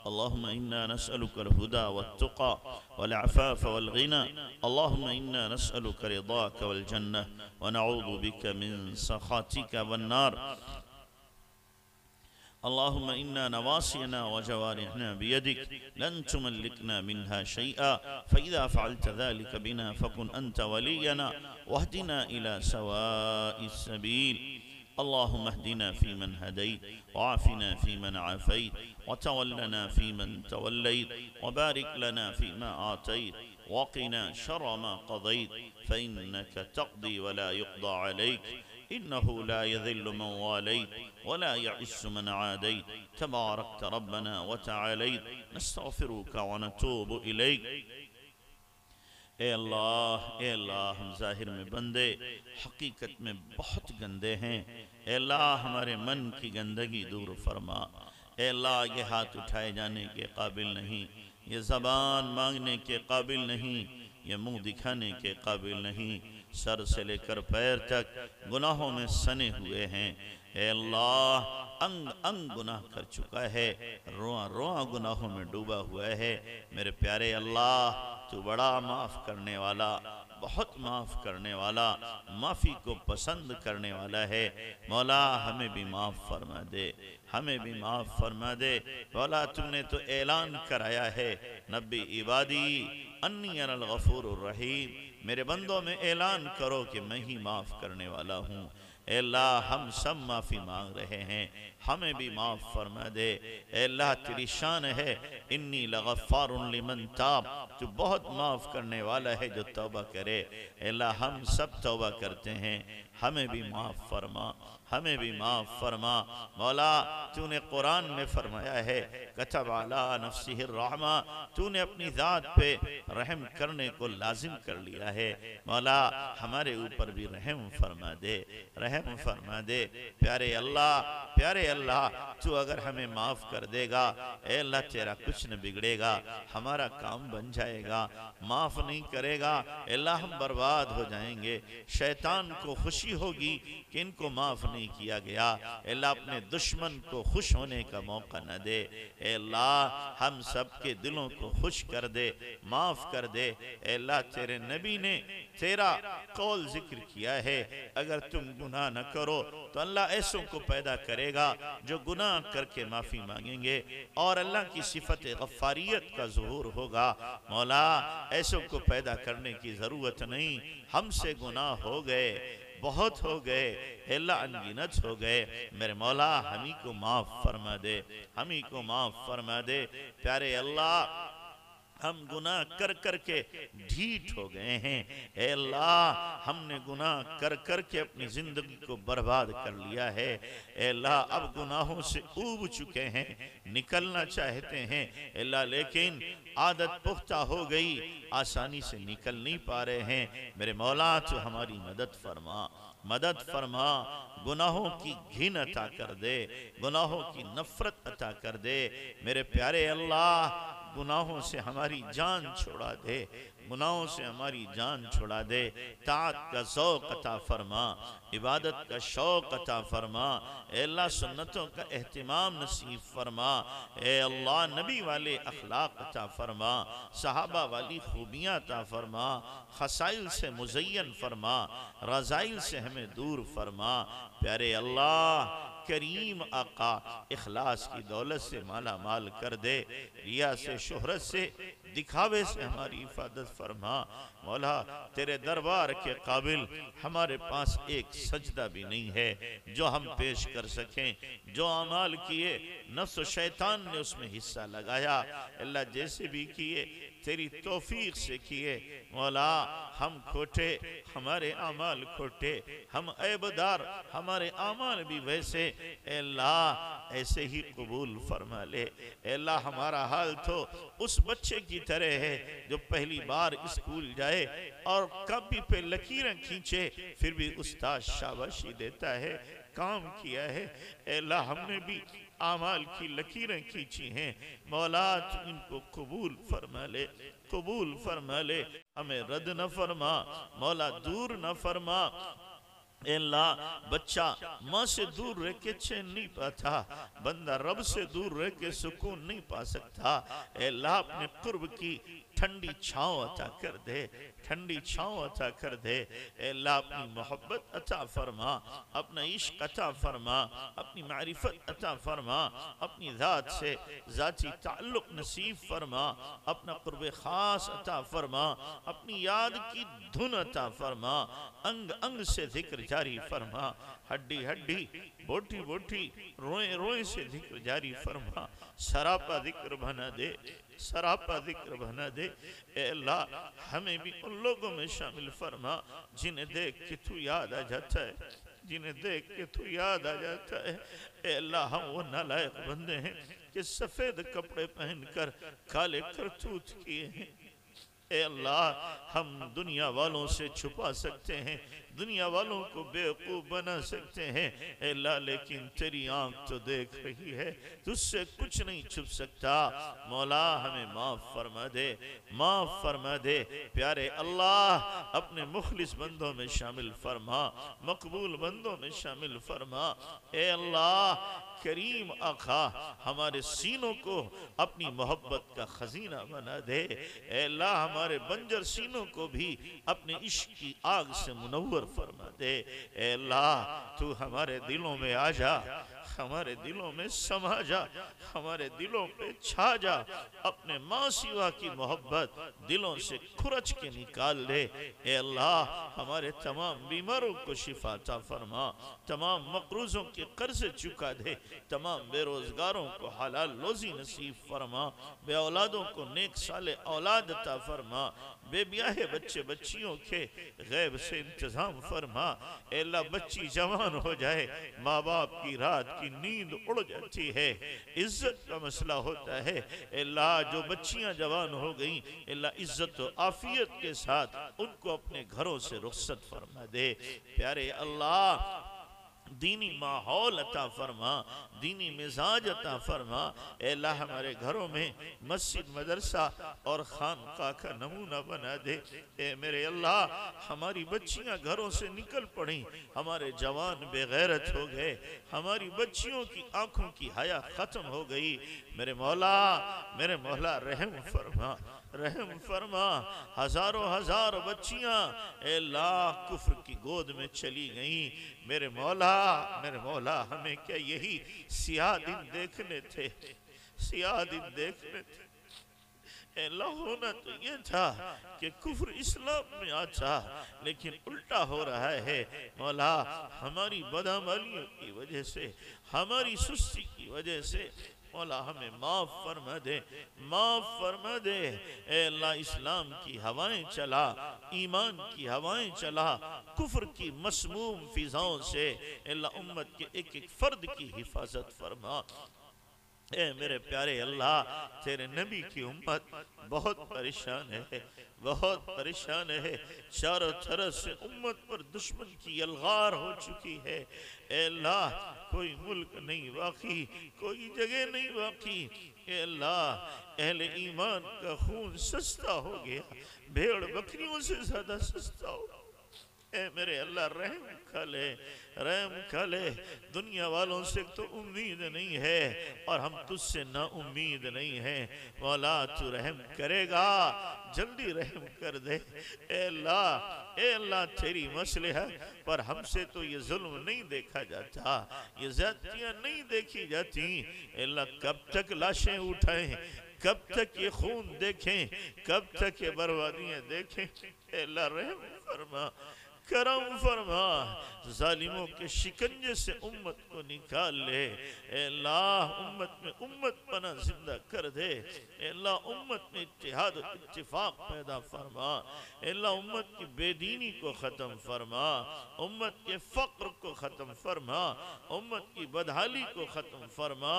अल्लाहुम्मा इन्ना नस्अलुकल हुदा वत्तुक़ा वल अफ़ाफ़ वल ग़िना। अल्लाहुम्मा इन्ना नस्अलुका रिज़ाका वल जन्नह व नऊज़ु बिका मिन सख़ातिका वन नार। अल्लाहुम्मा इन्ना नवासियना व जवारिहना बियदिक लन तुमल्लिकना मिन्हा शैआ फ़इज़ा फ़अल्त ज़ालिका बिना फ़कुन अंत वलियना वहदिना इला सवाइस सबील। अल्लाहुम्मा अहदिना फ़ीमन हदैत वआफ़िना फ़ीमन आफ़ैत वतवल्लना फ़ीमन तवल्लैत वबारिक लना फ़ीमा आतैत वक़िना शर्र मा क़ज़ैत फ़इन्नका तक़दी वला युक़दा अलैक इन्नहु ला यज़िल्लु मन वालैत वला यअिस्सु मन आदैत तबारकत रब्बना व तआलैत नस्तग़फ़िरुका व नतूबु इलैक। ए अल्लाह हम ज़ाहिर में बंदे हकीकत में बहुत गंदे हैं। ए अल्लाह हमारे मन की गंदगी दूर फरमा। ए अल्लाह ये हाथ उठाए जाने के काबिल नहीं, ये ज़बान मांगने के काबिल नहीं, ये मुँह दिखाने के काबिल नहीं। सर से लेकर पैर तक गुनाहों में सने हुए हैं। ए अल्लाह अंग अंग गुनाह कर चुका है, रोआ रोआ गुनाहों में डूबा हुआ है। मेरे प्यारे अल्लाह तू बड़ा माफ़ करने वाला, बहुत माफ़ करने वाला, माफ़ी को पसंद करने वाला है। मौला हमें भी माफ़ फरमा दे, हमें भी माफ़ फरमा दे। मौला तुमने तो ऐलान कराया है नब्बी इबादी अन्नी अनल गफूरुर रहीम। मेरे बंदों में ऐलान करो कि मैं ही माफ़ करने वाला हूँ। ए अल्लाह हम सब माफ़ी मांग रहे हैं, हमें भी माफ़ फरमा दे। ए अल्लाह तेरी शान है इन्नी लगफ़ारुन लिमन ताब, तू बहुत माफ़ करने वाला है जो तौबा करे। ए अल्लाह हम सब तौबा करते हैं, हमें भी माफ़ फरमा, हमें भी माफ़ फरमा। मौला तूने कुरान में फरमाया है कतब अला नफ्सिहिर रहमा, तूने अपनी ज़ात पे रहम करने को लाजिम कर लिया है। मौला हमारे ऊपर भी रहम फरमा दे, रहम फरमा दे। प्यारे अल्लाह तू अगर हमें माफ़ कर देगा, ए अल्लाह तेरा कुछ न बिगड़ेगा, हमारा काम बन जाएगा। माफ़ नहीं करेगा अल्लाह हम बर्बाद हो जाएंगे। शैतान को खुशी होगी कि इनको माफ़ नहीं नहीं किया गया। अल्लाह अपने दुश्मन को खुश होने का मौका न दे। अल्लाह हम सब के दिलों को खुश कर दे, माफ कर दे। अल्लाह तेरे नबी ने तेरा कौल जिक्र किया है, अगर तुम गुनाह न करो तो अल्लाह ऐसों को पैदा करेगा जो गुनाह करके माफी मांगेंगे और अल्लाह की सिफत गफ्फारियत का ज़ुहूर होगा। मौला ऐसों को पैदा करने की जरूरत नहीं, हमसे गुनाह हो गए, बहुत हो गए, अल्लाह अनगिनत हो गए। मेरे मौला हम ही को माफ फरमा दे, हम ही को माफ फरमा दे। प्यारे अल्लाह हम गुनाह कर कर के ढीठ हो गए हैं। ऐ अल्लाह हमने गुनाह कर कर के अपनी जिंदगी को बर्बाद कर लिया है। ऐ अल्लाह अब गुनाहों से ऊब चुके हैं, निकलना चाहते हैं अल्लाह, लेकिन आदत पुख्ता हो गई, आसानी से निकल नहीं पा रहे हैं। मेरे मौला तो हमारी मदद फरमा, मदद फरमा। गुनाहों की घिन अता कर दे, गुनाहों की नफरत अता कर दे। मेरे प्यारे अल्लाह गुनाहों से हमारी जान छोड़ा दे, गुनाहों से हमारी जान छोड़ा दे। ताअत का ज़ौक़ अता फरमा, इबादत का शौक़ अता फरमा। ए अल्लाह सुन्नतों का एहतिमाम नसीब फरमा। ए अल्लाह नबी वाले अखलाक अता फरमा, सहाबा वाली खूबियाँ अता फरमा। खसाइल से मुज़य्यन फरमा, रज़ाइल से हमें दूर फरमा। प्यारे अल्लाह करीम आका इखलास की दौलत से माला माल कर दे, रिया से, शोहरत से, दिखावे से हमारी हिफाजत फरमा। मौला तेरे दरबार के काबिल हमारे पास एक सजदा भी नहीं है जो हम पेश कर सकें। जो अमाल किए नफ्स और शैतान ने उसमें हिस्सा लगाया, अल्लाह जैसे भी किए तेरी तौफीक से किए। मौला हम खोटे, हमारे आमाल खोटे, हम ऐबदार, हमारे आमाल भी वैसे। अल्लाह ऐसे ही कबूल फरमा ले। अल्लाह हमारा हाल तो उस बच्चे की तरह है जो पहली बार स्कूल जाए और कॉपी पे लकीरें खींचे, फिर भी उस्ताद शाबाशी देता है, काम किया है। अल्लाह हमने भी आमाल की लकीरें खींची हैं। मौला तू इनको कबूल फरमा ले, कबूल फरमा ले, हमें रद्द न फरमा। मौला दूर न फरमा। अल्लाह बच्चा माँ से दूर रह के चैन नहीं पाता, बंदा रब से दूर रह के सुकून नहीं पा सकता। अल्लाह अपने कुर्ब की ठंडी छाँव अता कर दे, ठंडी छाँव अता कर दे। अल्लाह अपनी मोहब्बत अता फरमा, अपना इश्क अता फरमा, अपनी मारिफत अता फरमा, अपनी ज़ात से ज़ाती ताल्लुक नसीब फरमा, अपना कुर्ब ख़ास अता फरमा, अपनी याद की धुन अता फरमा, अंग अंग से जिक्र जारी फरमा, हड्डी हड्डी, बोटी बोटी, रोए रोए से जिक्र जारी फरमा। सरापा जिक्र बना दे, सरापा जिक्र बना दे। ए अल्लाह हमें भी उन लोगों में शामिल फरमा जिन्हें देख के तू याद आ जाता है, जिन्हें देख के तू याद आ जाता है। ए अल्लाह हम वो नालायक बंदे हैं कि सफेद कपड़े पहनकर काले करतूत किए हैं। ए अल्लाह हम दुनिया वालों से छुपा सकते हैं, दुनिया वालों को बेवकूफ बना सकते हैं अल्लाह, लेकिन तेरी आंख तो देख रही है, तुझसे कुछ नहीं छुप सकता। मौला हमें माफ फरमा दे, माफ फरमा दे। प्यारे अल्लाह अपने मुखलिस बंदों में शामिल फरमा, मकबूल बंदों में शामिल फरमा। ए अल्लाह करीम आका हमारे सीनों को अपनी मोहब्बत का खजीना बना दे। ए अल्लाह हमारे बंजर सीनों को भी अपने इश्क की आग से मुनव्वर फरमा दे। ए अल्लाह तू हमारे दिलों में आ जा, हमारे दिलों में समा जा, हमारे दिलों पे छा जा। अपने माँ सिवा की मोहब्बत दिलों से खुरच के निकाल दे। ए अल्लाह हमारे तमाम बीमारों को शिफा अता फरमा, तमाम मकरूजों के कर्ज चुका दे, तमाम बेरोजगारों को हलाल रोजी नसीब फरमा, बे औलादों को नेक साले औलाद अता फरमा, बेब्याहे बच्चे बच्चियों के गैब से इंतजाम फरमा। ए अल्लाह बच्ची जवान हो जाए, माँ बाप की रात की नींद उड़ जाती है, इज्जत का मसला होता है। अल्लाह जो बच्चियां जवान हो गई, अल्लाह इज्जत और आफियत के साथ उनको अपने घरों से रुखसत फरमा दे। प्यारे अल्लाह दीनी माहौल अता फरमा, दीनी मिजाज अता फरमा। ए अल्लाह हमारे घरों में मस्जिद, मदरसा और खानका का नमूना बना दे। ए मेरे अल्लाह हमारी बच्चियां घरों से निकल पड़ी, हमारे जवान बेगैरत हो गए, हमारी बच्चियों की आंखों की हया खत्म हो गई। मेरे मौला रहम फरमा, रहम फरमा। हजारों हजार बच्चियां ए अल्लाह कुफ्र की गोद में चली गई। मेरे मौला हमें क्या यही सियाह दिन देखने थे, सियाह दिन देखने थे। अल्लाह होना तो ये था कि कुफ्र इस्लाम में आता, लेकिन उल्टा हो रहा है। मौला हमारी बदअमलियों की वजह से, हमारी सुस्ती की वजह से मौला हमें माफ फरमा दे, माफ फरमा दे। ए अल्लाह इस्लाम की हवाएं चला, ईमान की हवाएं चला, कुफ्र की मसमूम फिजाओं से अल्लाह उम्मत के एक एक फर्द की हिफाजत फरमा। ए मेरे प्यारे अल्लाह, तेरे नबी की उम्मत बहुत परेशान है, बहुत परेशान है। चारों तरफ से उम्मत पर दुश्मन की यलगार हो चुकी है। ए अल्लाह कोई मुल्क नहीं बाकी, कोई जगह नहीं बाकी। ए अल्लाह अहले ईमान का खून सस्ता हो गया, भेड़ बकरियों से ज्यादा सस्ता हो। ए मेरे अल्लाह रहम खले, रहम खले। दुनिया वालों से तो उम्मीद नहीं है और हम तुझसे ना उम्मीद नहीं है। मौला तू रहम करेगा, जल्दी रहम कर दे। ए अल्लाह तेरी मसलहत पर हमसे तो ये जुल्म नहीं देखा जाता, ये ज़्यादतियाँ नहीं देखी जाती। अल्लाह कब तक लाशें उठाएं, कब तक ये खून देखें, कब तक ये बर्बादियाँ देखें। अल्लाह रहम फरमा, करम फरमा, जालिमों के शिकंजे से उम्मत को निकाल ले। अल्लाह उम्मत में उम्मत पना जिंदा कर दे। अल्लाह उम्मत में इत्तेहाद इत्तिफाक पैदा फरमा। अल्लाह उम्मत की बेदीनी को ख़त्म फरमा, उम्मत के फ़क्र को ख़त्म फरमा, उम्मत की बदहाली को ख़त्म फरमा।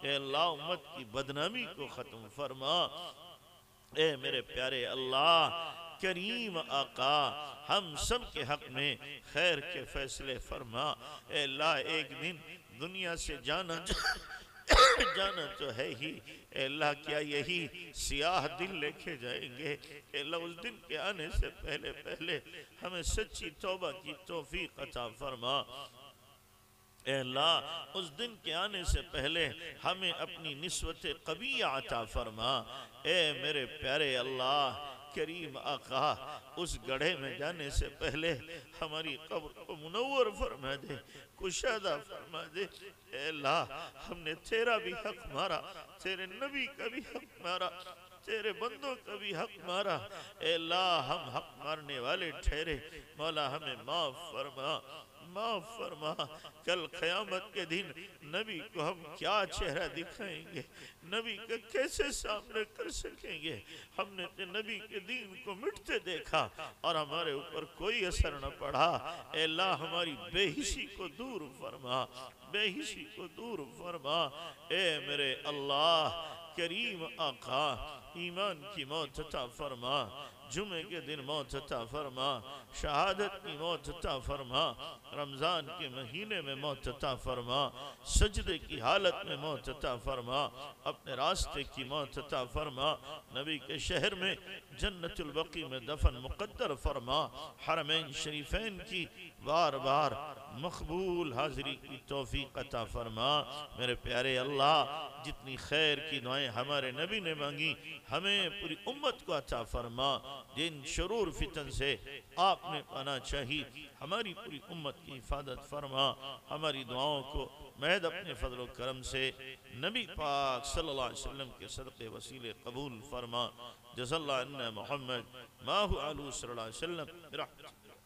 अल्लाह उम्मत की बदनामी को ख़त्म फरमा। ए मेरे प्यारे अल्लाह करीम आका, हम सब के हक में खैर के फैसले फरमा। ए अल्लाह एक दिन दुनिया से जाना जाना तो है ही। ए अल्लाह क्या यही सियाह दिल लेके जाएंगे? ए अल्लाह उस दिन के आने से पहले पहले हमें सच्ची तौबा की तौफीक अता फरमा। ए अल्लाह उस दिन के आने से पहले हमें अपनी निस्वत कबिया अता फरमा। ए मेरे प्यारे अल्लाह करीम आका, उस गड्ढे में जाने से पहले हमारी कब्र को मुनव्वर फरमा दे, कुशादा फरमा दे। ए अल्लाह हमने तेरा भी हक मारा, तेरे नबी का भी हक मारा, तेरे बंदों का भी हक मारा। ए अल्लाह हम हक मारने वाले ठहरे, मौला हमें माफ फरमा, माफ फरमा। कल क़यामत के दिन नबी को हम क्या चेहरा दिखाएंगे, नबी का कैसे सामने कर सकेंगे? हमने तो नबी के दीन को मिटते देखा और हमारे ऊपर कोई असर न पड़ा। ए अल्लाह हमारी बेहिसी को दूर फरमा, बेहिसी को दूर फरमा। ए मेरे अल्लाह करीम आका, ईमान की मौत अता फरमा, जुमे के दिन मौत अता फरमा, शहादत की मौत अता फरमा, रमज़ान के महीने में मौत अता फरमा, सजदे की हालत में मौत अता फरमा, अपने रास्ते की मौत अता फरमा, नबी के शहर में जन्नतुल बकी में दफन मुक़द्दर फरमा, हरमैन शरीफैन की बार बार मकबूल हाजिरी की तौफीक अता फरमा। मेरे प्यारे अल्लाह, जितनी खैर की दुआएं हमारे नबी ने मांगी हमें पूरी उम्मत को अता फरमा। जिन शरूर फितन से आपने पाना चाहिए हमारी पूरी उम्मत की हिफाजत फरमा। हमारी दुआओं को महद अपने फजल करम से नबी पाक सल्लल्लाहु अलैहि वसल्लम के सदक़े वसीले कबूल फरमा। जज़ल्लाहु अन्ना मुहम्मद माहु अलू सल्लल्लाहु अलैहि वसल्लम।